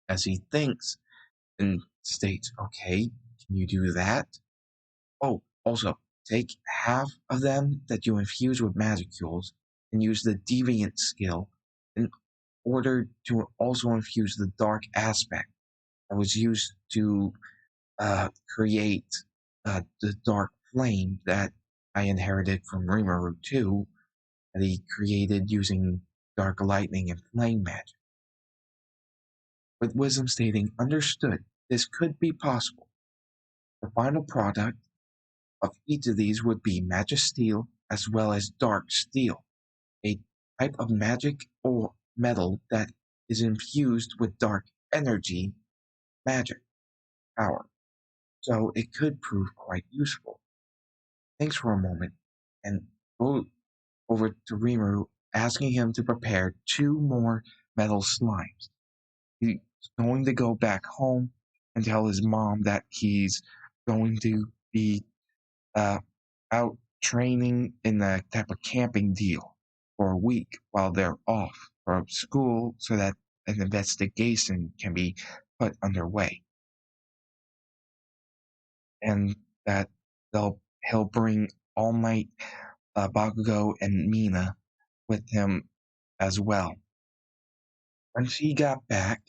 As he thinks and states, okay, can you do that? Oh, also, take half of them that you infuse with Magisteels and use the Deviant skill in order to also infuse the dark aspect that was used to create the dark flame that I inherited from Rimuru 2 that he created using dark lightning and flame magic. With Wisdom stating, understood, this could be possible. The final product of each of these would be Magisteel as well as Dark Steel, a type of magic or metal that is infused with dark energy magic power. So it could prove quite useful. Thinks for a moment and go over to Rimuru, asking him to prepare 2 more metal slimes. He's going to go back home and tell his mom that he's going to be out training in a type of camping deal for a week while they're off from school so that an investigation can be put underway. And that he'll bring All Might, Bakugo, and Mina with him as well. When she got back,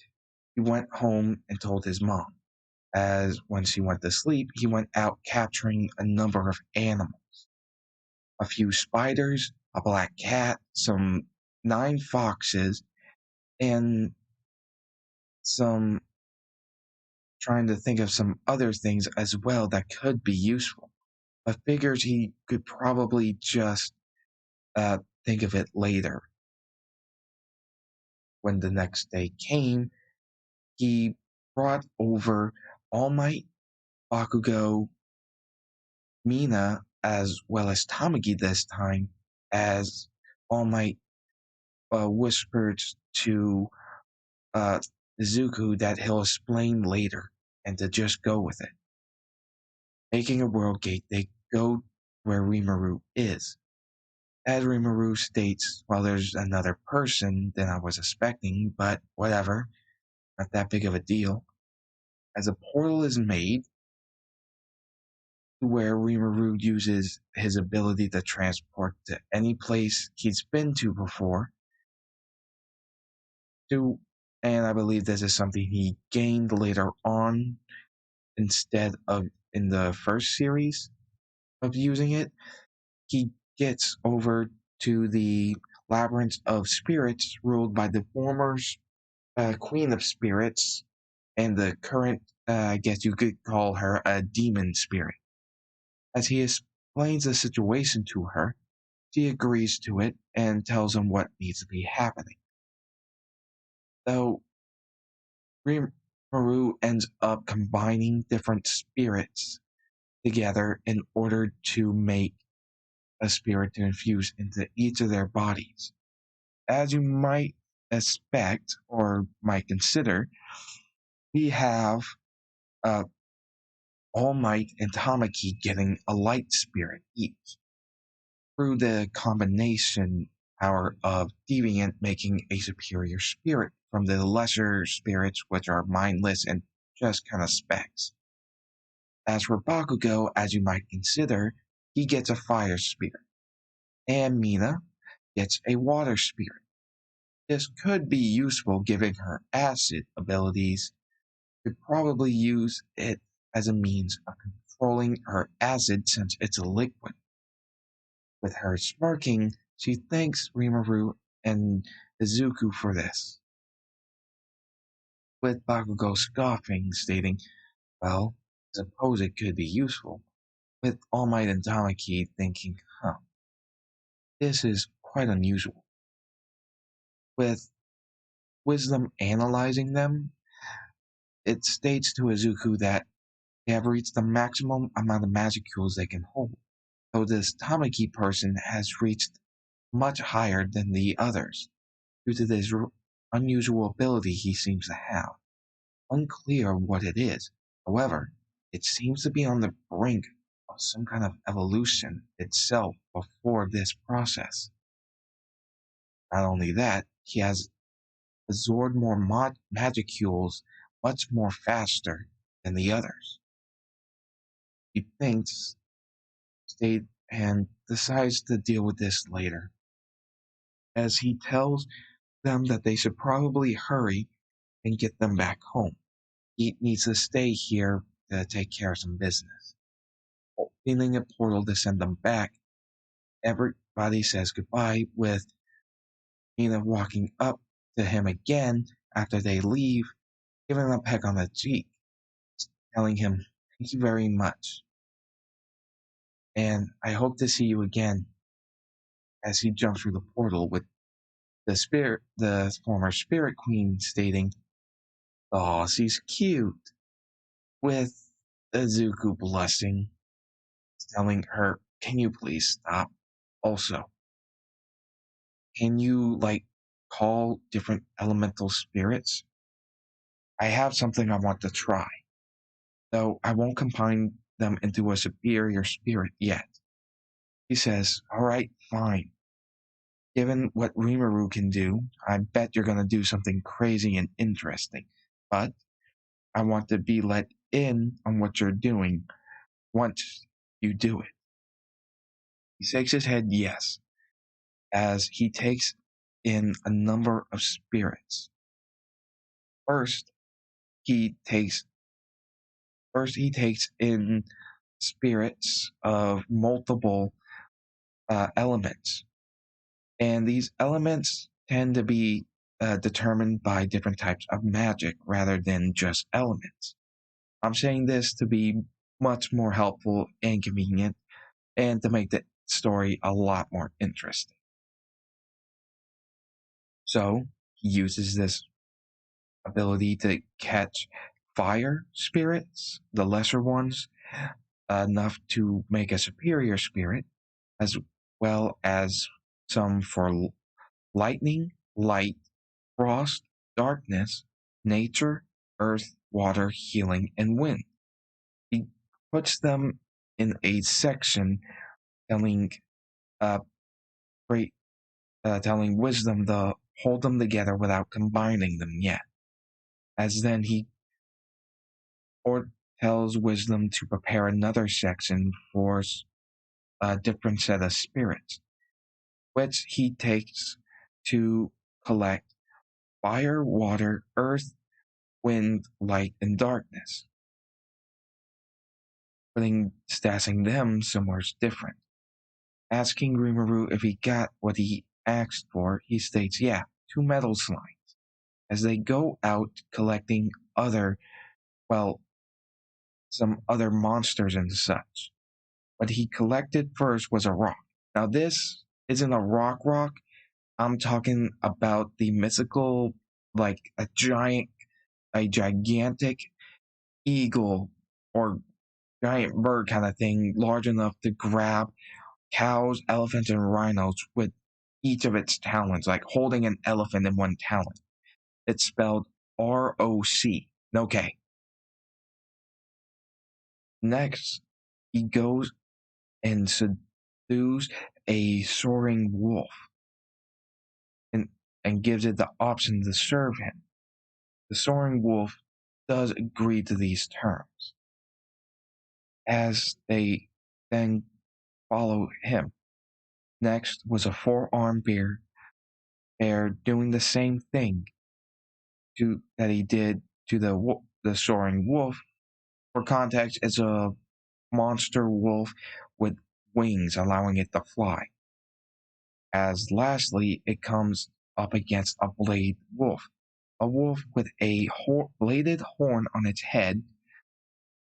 he went home and told his mom. As when she went to sleep, he went out capturing a number of animals. A few spiders, a black cat, some 9 foxes, and some trying to think of some other things as well that could be useful. But figures he could probably just think of it later. When the next day came, he brought over All Might, Bakugo, Mina, as well as Tamagi this time, as All Might whispered to Izuku that he'll explain later, and to just go with it. Making a world gate, they go where Rimuru is. As Rimuru states, well, there's another person than I was expecting, but whatever, not that big of a deal. As a portal is made, where Rimuru uses his ability to transport to any place he's been to before, and I believe this is something he gained later on instead of in the first series of using it. He gets over to the Labyrinth of Spirits ruled by the former Queen of Spirits and the current, I guess you could call her a demon spirit. As he explains the situation to her, she agrees to it and tells him what needs to be happening. Though Rimuru ends up combining different spirits together in order to make a spirit to infuse into each of their bodies. As you might expect or might consider, we have All Might and Tamaki getting a light spirit each, through the combination power of Deviant making a superior spirit from the lesser spirits, which are mindless and just kind of specks. As for Bakugo, as you might consider, he gets a fire spirit, and Mina gets a water spirit. This could be useful given her acid abilities. Could probably use it as a means of controlling her acid since it's a liquid. With her smirking, she thanks Rimuru and Izuku for this, with Bakugo scoffing, stating, well, I suppose it could be useful, with All Might and Tamaki thinking, this is quite unusual. With Wisdom analyzing them, it states to Izuku that they have reached the maximum amount of Magicools they can hold, though this Tamaki person has reached much higher than the others, due to this unusual ability he seems to have. Unclear what it is, however, it seems to be on the brink of some kind of evolution itself before this process. Not only that, he has absorbed more Magicules much more faster than the others. He thinks, stayed, and decides to deal with this later, as he tells them that they should probably hurry and get them back home. He needs to stay here to take care of some business. Opening a portal to send them back, everybody says goodbye, with Mina walking up to him again after they leave, giving him a peck on the cheek, telling him, thank you very much. And I hope to see you again, as he jumps through the portal, with the former Spirit Queen stating, oh, she's cute, with Izuku blushing, telling her, can you please stop? Also, can you, call different elemental spirits? I have something I want to try, though I won't combine them into a superior spirit yet. He says, alright, fine. Given what Rimuru can do, I bet you're gonna do something crazy and interesting, but I want to be let in on what you're doing once you do it. He shakes his head yes, as he takes in a number of spirits. First, he takes in spirits of multiple elements, and these elements tend to be determined by different types of magic rather than just elements. I'm saying this to be much more helpful and convenient, and to make the story a lot more interesting. So he uses this ability to catch fire spirits, the lesser ones, enough to make a superior spirit, as well as some for lightning, light, frost, darkness, nature, earth, water, healing, and wind. He puts them in a section telling telling wisdom to hold them together without combining them yet. As then he tells wisdom to prepare another section for a different set of spirits, which he takes to collect fire, water, earth, wind, light, and darkness, stashing them somewhere different. Asking Rimuru if he got what he asked for, he states, yeah, 2 metal slimes, as they go out collecting some other monsters and such. What he collected first was a rock. Now this isn't a rock, I'm talking about the mythical, like a gigantic eagle or giant bird kind of thing, large enough to grab cows, elephants, and rhinos with each of its talons, like holding an elephant in one talon. It's spelled R-O-C, no K. Next, he goes and subdues a soaring wolf and gives it the option to serve him. The soaring wolf does agree to these terms, as they then follow him. Next was a 4-armed bear they're doing the same thing that he did to the soaring wolf. For context, it's a monster wolf with wings, allowing it to fly. As lastly, it comes up against a blade wolf. A wolf with a bladed horn on its head,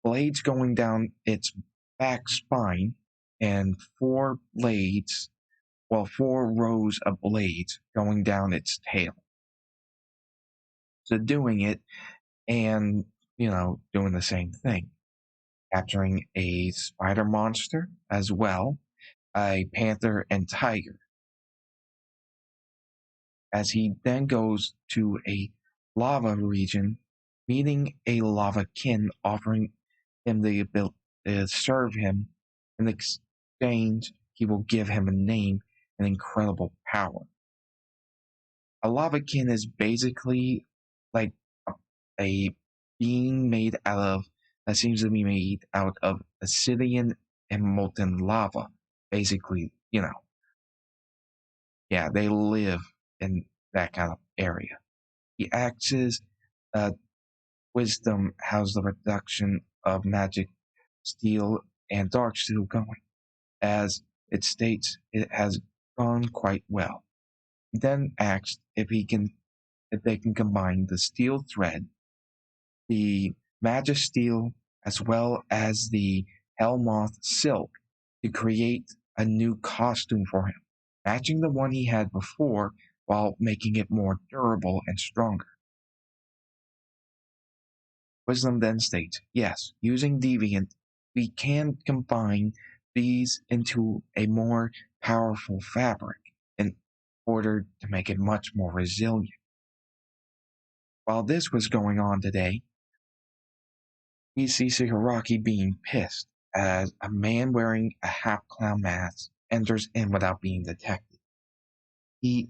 blades going down its back spine, and four rows of blades going down its tail. So doing it and, doing the same thing. Capturing a spider monster as well, a panther and tiger. As he then goes to a lava region, meeting a lava kin, offering him the ability to serve him. In exchange, he will give him a name and incredible power. A lava kin is basically like a being that seems to be made out of obsidian and molten lava. Basically, they live in that kind of area. The axes, wisdom, has the reduction of magic, steel, and dark steel going. As it states, it has gone quite well. He then asked if they can combine the steel thread, the Magisteel, as well as the Hellmoth silk to create a new costume for him, matching the one he had before while making it more durable and stronger. Wisdom then states, yes, using Deviant, we can combine these into a more powerful fabric in order to make it much more resilient. While this was going on today, we see Shigaraki being pissed as a man wearing a half-clown mask enters in without being detected. He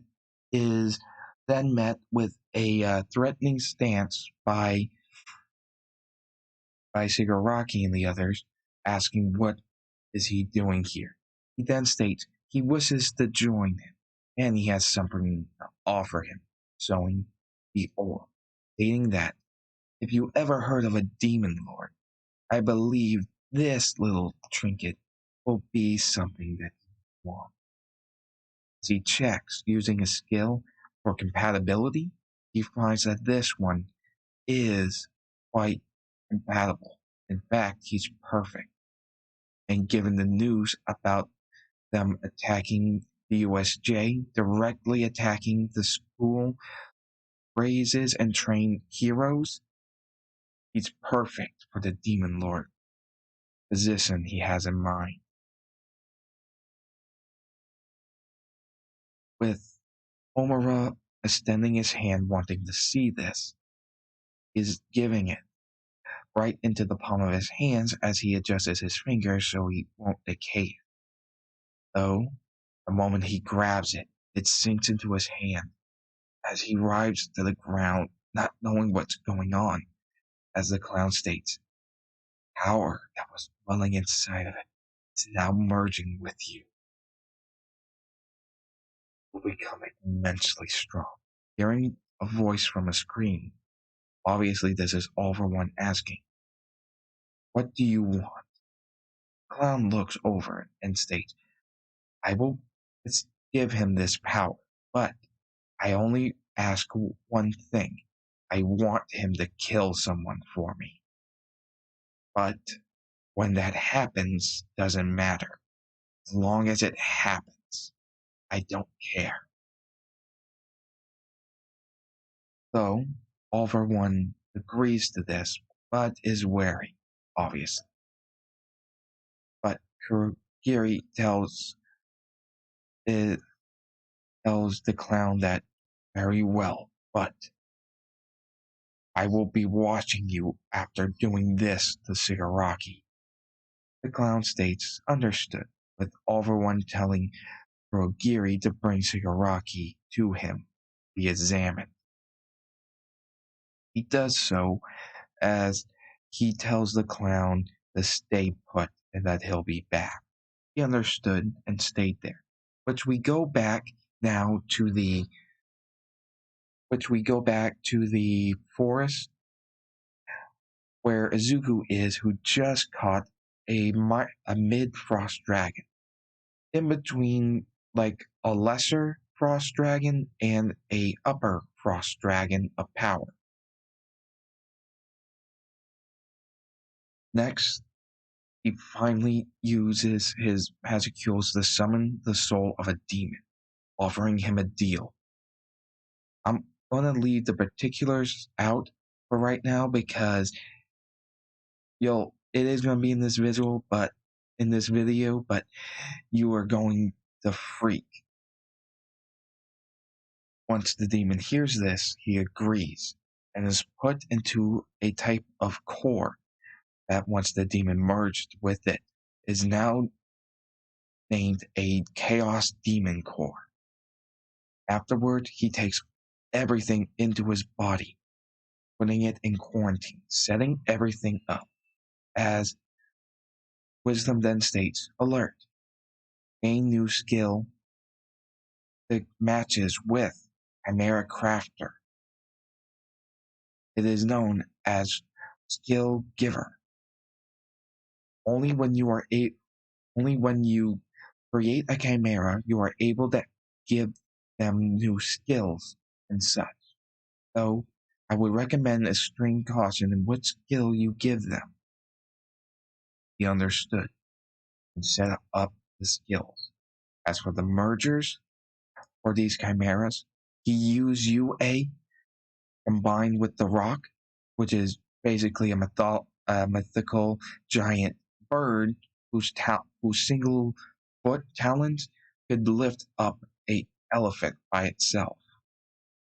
is then met with a threatening stance by Shigaraki and the others, asking what is he doing here. He then states he wishes to join him, and he has something to offer him, showing the orb, stating that if you ever heard of a demon lord, I believe this little trinket will be something that you want. As he checks using a skill for compatibility, he finds that this one is quite compatible. In fact, he's perfect. And given the news about them attacking the USJ, directly attacking the school, raises and train heroes, he's perfect for the Demon Lord position he has in mind. With Omura extending his hand wanting to see this, he's giving it right into the palm of his hands as he adjusts his fingers so he won't decay. Though, the moment he grabs it, it sinks into his hand as he writhes to the ground, not knowing what's going on, as the clown states, power that was dwelling inside of it is now merging with you. Will become immensely strong. Hearing a voice from a screen, obviously this is all for one asking, what do you want? The clown looks over it and states, I will give him this power, but I only ask one thing. I want him to kill someone for me. But when that happens, doesn't matter. As long as it happens, I don't care. So, All for One agrees to this, but is wary, obviously. But Kurogiri tells the clown that, very well, but I will be watching you after doing this to Shigaraki. The clown states, understood, with All for One telling Kurogiri to bring Shigaraki to him to be examined. He does so as he tells the clown to stay put and that he'll be back. He understood and stayed there. But we go back now to the which we go back to the forest where Izuku is, who just caught a mid-frost dragon. In between, like, a lesser frost dragon and a upper frost dragon of power. Next, he finally uses his Magisteels to summon the soul of a demon, offering him a deal. I'm gonna leave the particulars out for right now because it is gonna be in this video, but you are going to freak. Once the demon hears this, he agrees and is put into a type of core that, once the demon merged with it, is now named a Chaos Demon Core. Afterward, he takes everything into his body, putting it in quarantine, setting everything up. As Wisdom then states, alert, gain new skill that matches with Chimera Crafter. It is known as Skill Giver. Only when you create a chimera, you are able to give them new skills and such. So, I would recommend extreme caution in what skill you give them. He understood and set up the skills. As for the mergers for these chimeras, he used UA combined with the rock, which is basically a mythical giant bird whose single foot talons could lift up a elephant by itself,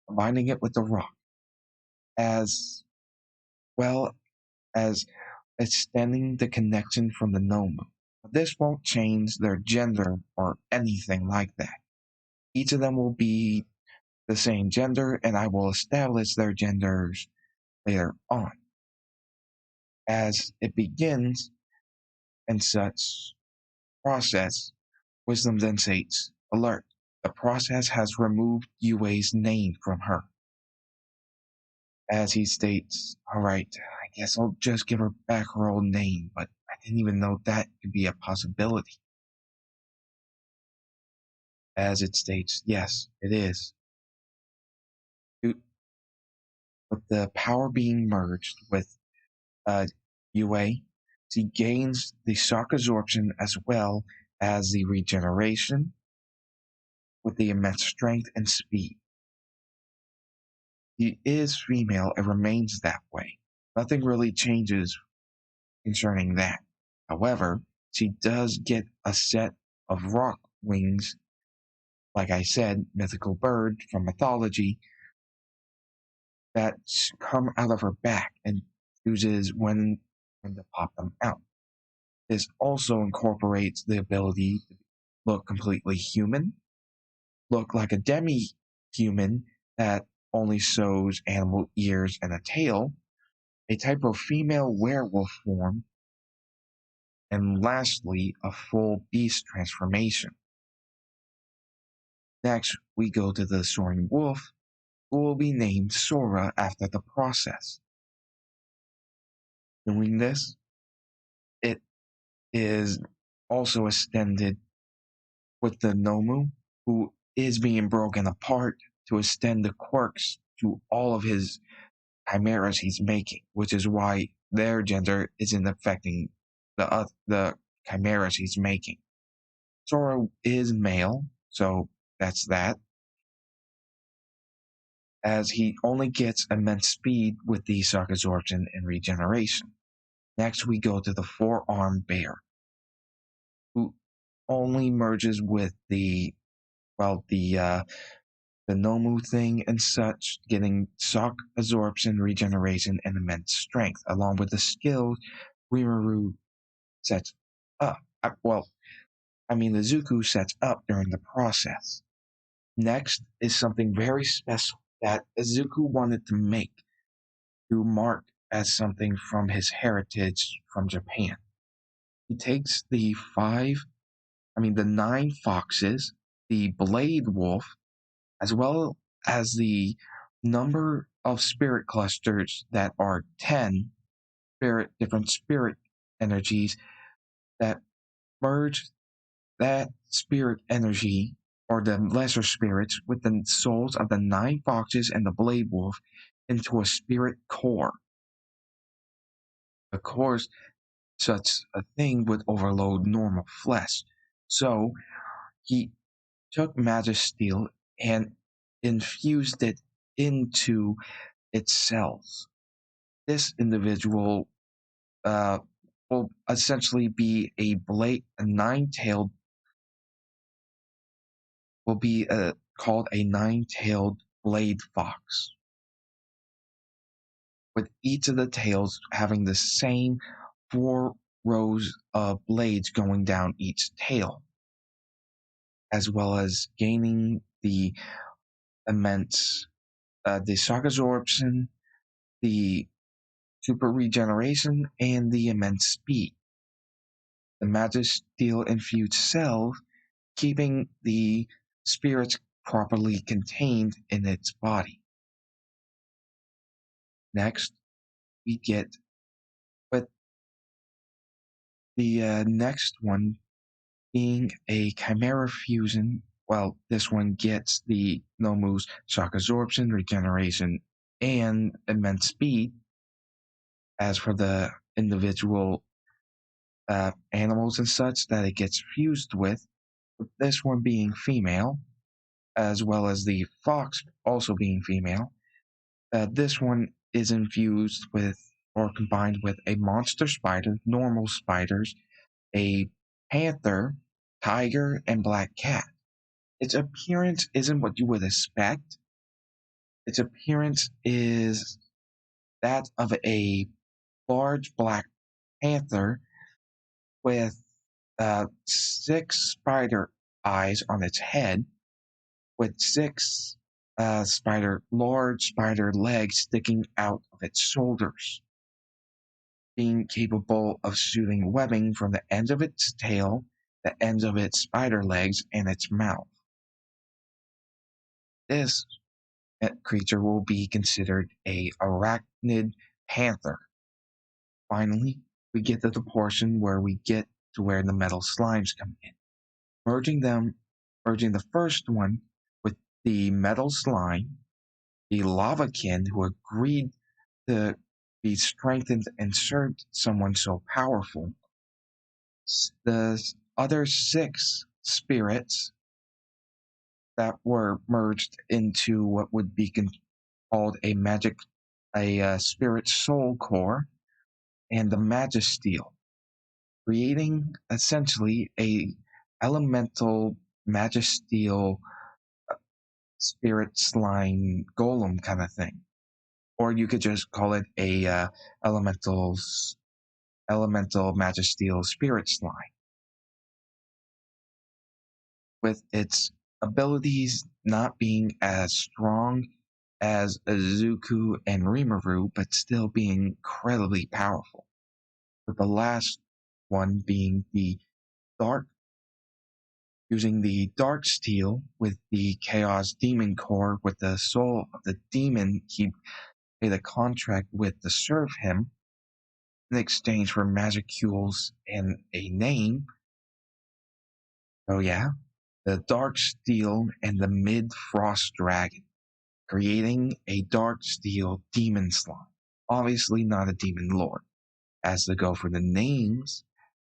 combining it with the rock, as well as extending the connection from the Nomu. This won't change their gender or anything like that. Each of them will be the same gender, and I will establish their genders later on. As it begins and such process, Wisdom then states, alert, the process has removed Yue's name from her. As he states, alright, I guess I'll just give her back her old name, but I didn't even know that could be a possibility. As it states, yes, it is. With the power being merged with UA, he gains the shock absorption as well as the regeneration with the immense strength and speed. He is female and remains that way. Nothing really changes concerning that. However, she does get a set of rock wings, like I said, mythical bird from mythology, that come out of her back and chooses when to pop them out. This also incorporates the ability to look completely human, look like a demi-human that only shows animal ears and a tail, a type of female werewolf form, and lastly, a full beast transformation. Next, we go to the soaring wolf, who will be named Sora after the process. Doing this, it is also extended with the Nomu, who is being broken apart to extend the quirks to all of his chimeras he's making, which is why their gender isn't affecting the chimeras he's making. Sora is male, so that's that, as he only gets immense speed with the shock absorption and regeneration. Next, we go to the four-armed bear, who only merges with the Nomu thing and such, getting shock absorption, regeneration, and immense strength, along with the skills Rimuru sets up. The Zuku sets up during the process. Next is something very special that Izuku wanted to make to mark as something from his heritage from Japan. He takes the 9 foxes, the blade wolf, as well as the number of spirit clusters that are 10 different spirit energies that merge that spirit energy or the lesser spirits with the souls of the 9 foxes and the blade wolf into a spirit core. Of course, such a thing would overload normal flesh. So he took Magisteel and infused it into its cells. This individual will essentially be a nine-tailed, will be called a nine-tailed blade fox, with each of the tails having the same 4 rows of blades going down each tail, as well as gaining the immense, the shock absorption, the super regeneration, and the immense speed. The Magisteel infused cells keeping the spirits properly contained in its body. Next, we get with the next one being a Chimera fusion. Well, this one gets the Nomu's shock absorption, regeneration, and immense speed. As for the individual animals and such that it gets fused with this one being female, as well as the fox also being female. This one is infused with or combined with a monster spider, normal spiders, a panther, tiger, and black cat. Its appearance isn't what you would expect. Its appearance is that of a large black panther with 6 spider eyes on its head, with 6 large spider legs sticking out of its shoulders, being capable of shooting webbing from the ends of its tail, the ends of its spider legs, and its mouth. This creature will be considered a arachnid panther. Finally, we get to the portion where we get to where the metal slimes come in. Merging the first one with the metal slime, the lavakin who agreed to be strengthened and served someone so powerful. The other 6 spirits that were merged into what would be called a spirit soul core, and the Magisteel, creating essentially a elemental Magisteel spirit slime golem kind of thing. Or you could just call it a elemental Magisteel spirit slime. With its abilities not being as strong as Izuku and Rimuru, but still being incredibly powerful. With the last one being using the Dark Steel with the Chaos Demon Core with the soul of the demon he made a contract with to serve him in exchange for magicules and a name. So yeah, the Dark Steel and the Mid-Frost Dragon, creating a Dark Steel demon slime. Obviously not a demon lord. As to go for the names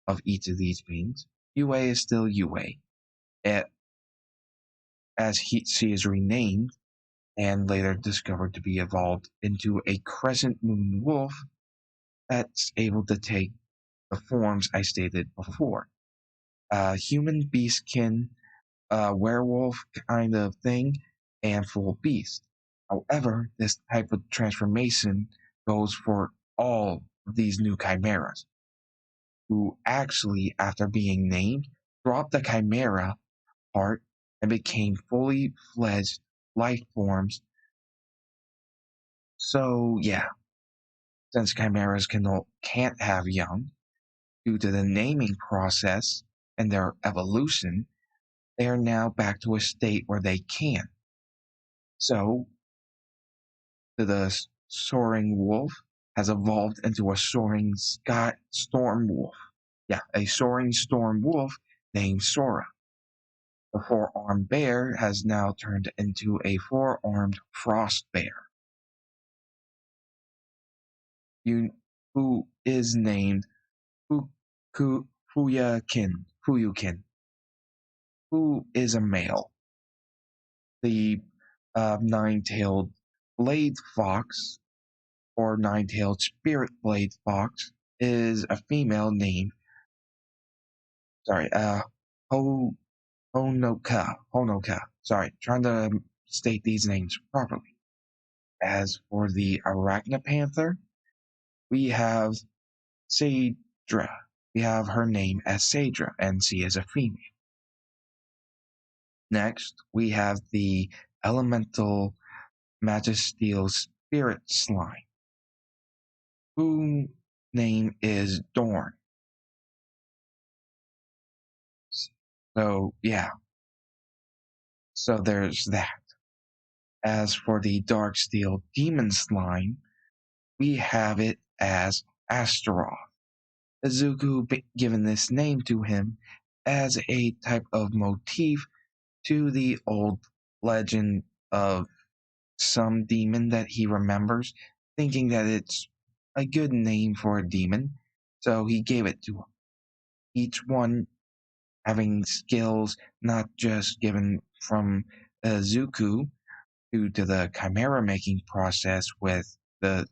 of each of these beings, Yue is still Yue, as she is renamed and later discovered to be evolved into a Crescent Moon wolf that's able to take the forms I stated before. Human beastkin, werewolf kind of thing, and full beast. However, this type of transformation goes for all of these new chimeras, who actually, after being named, dropped the chimera part and became fully fledged life forms. So yeah, since chimeras can't have young, due to the naming process and their evolution, they are now back to a state where they can. So to the soaring wolf has evolved into a soaring storm wolf. Yeah, a soaring storm wolf named Sora. The four-armed bear has now turned into a four-armed frost bear, who is named Fuyukin, who is a male. The nine-tailed blade fox, or nine-tailed spirit blade fox, is a female named, Honoka. Sorry, trying to state these names properly. As for the Arachnopanther, we have Sadra. We have her name as Sadra, and she is a female. Next, we have the Elemental Magisteel Spirit Slime, whose name is Dorn. So, yeah. So there's that. As for the Darksteel Demon Slime, we have it as Astaroth. Izuku given this name to him as a type of motif to the old legend of some demon that he remembers, thinking that it's a good name for a demon, so he gave it to him. Each one having skills not just given from Izuku due to the Chimera making process with the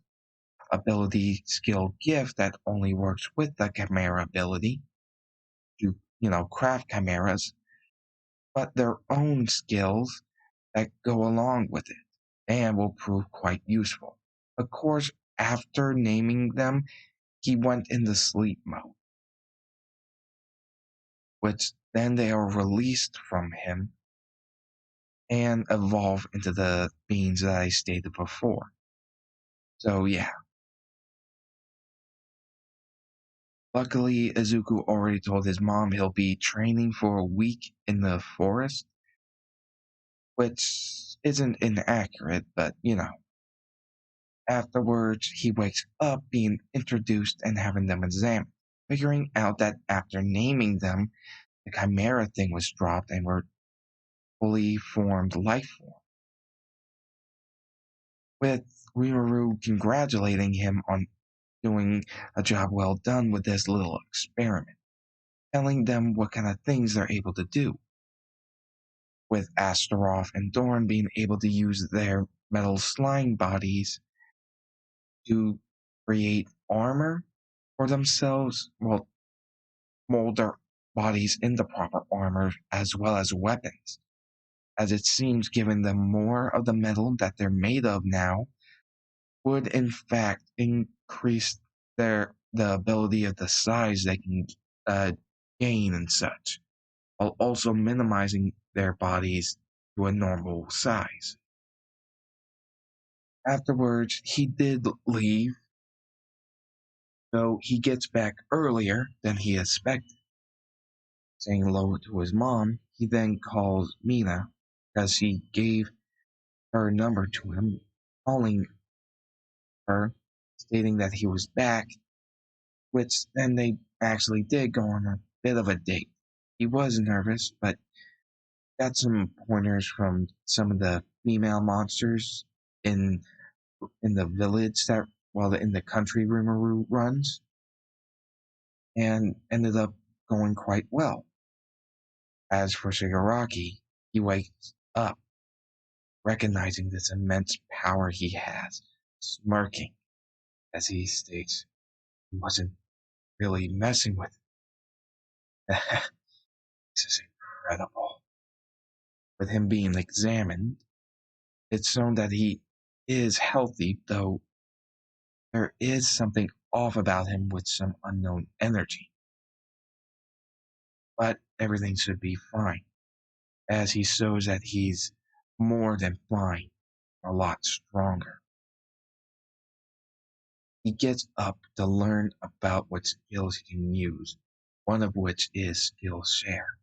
ability skill gift that only works with the Chimera ability to, craft chimeras, but their own skills that go along with it and will prove quite useful. Of course, after naming them, he went into sleep mode, which then they are released from him and evolve into the beings that I stated before. So yeah. Luckily, Izuku already told his mom he'll be training for a week in the forest, which isn't inaccurate, but Afterwards, he wakes up being introduced and having them examined, figuring out that after naming them, the Chimera thing was dropped and were fully formed life form. With Rimuru congratulating him on doing a job well done with this little experiment, telling them what kind of things they're able to do. With Astaroth and Dorn being able to use their metal slime bodies to create armor for themselves, well, mold their bodies into proper armor as well as weapons, as it seems giving them more of the metal that they're made of now would in fact increase the ability of the size they can gain and such, while also minimizing their bodies to a normal size. Afterwards, he did leave, though he gets back earlier than he expected. Saying hello to his mom, he then calls Mina, because he gave her number to him, calling her, stating that he was back, which then they actually did go on a bit of a date. He was nervous, but got some pointers from some of the female monsters in the village in the country Rimuru runs, and ended up going quite well. As for Shigaraki, he wakes up, recognizing this immense power he has, smirking as he states he wasn't really messing with it. This is incredible. With him being examined, it's shown that he is healthy, though there is something off about him with some unknown energy. But everything should be fine, as he shows that he's more than fine, a lot stronger. He gets up to learn about what skills he can use, one of which is skill share,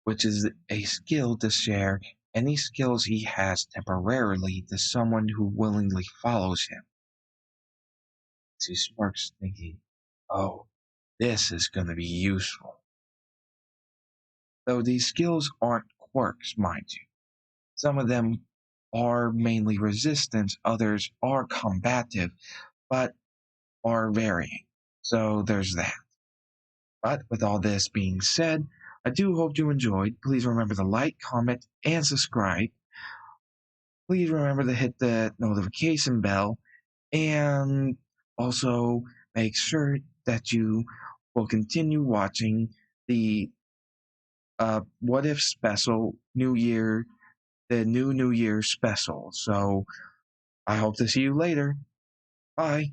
which is a skill to share any skills he has temporarily to someone who willingly follows him. He smirks, thinking, oh, this is going to be useful. Though these skills aren't quirks, mind you. Some of them are mainly resistance, others are combative, but are varying. So there's that. But with all this being said, I do hope you enjoyed. Please remember to like, comment, and subscribe. Please remember to hit the notification bell, and also make sure that you will continue watching the What If special New Year, the New Year special. So I hope to see you later. Bye.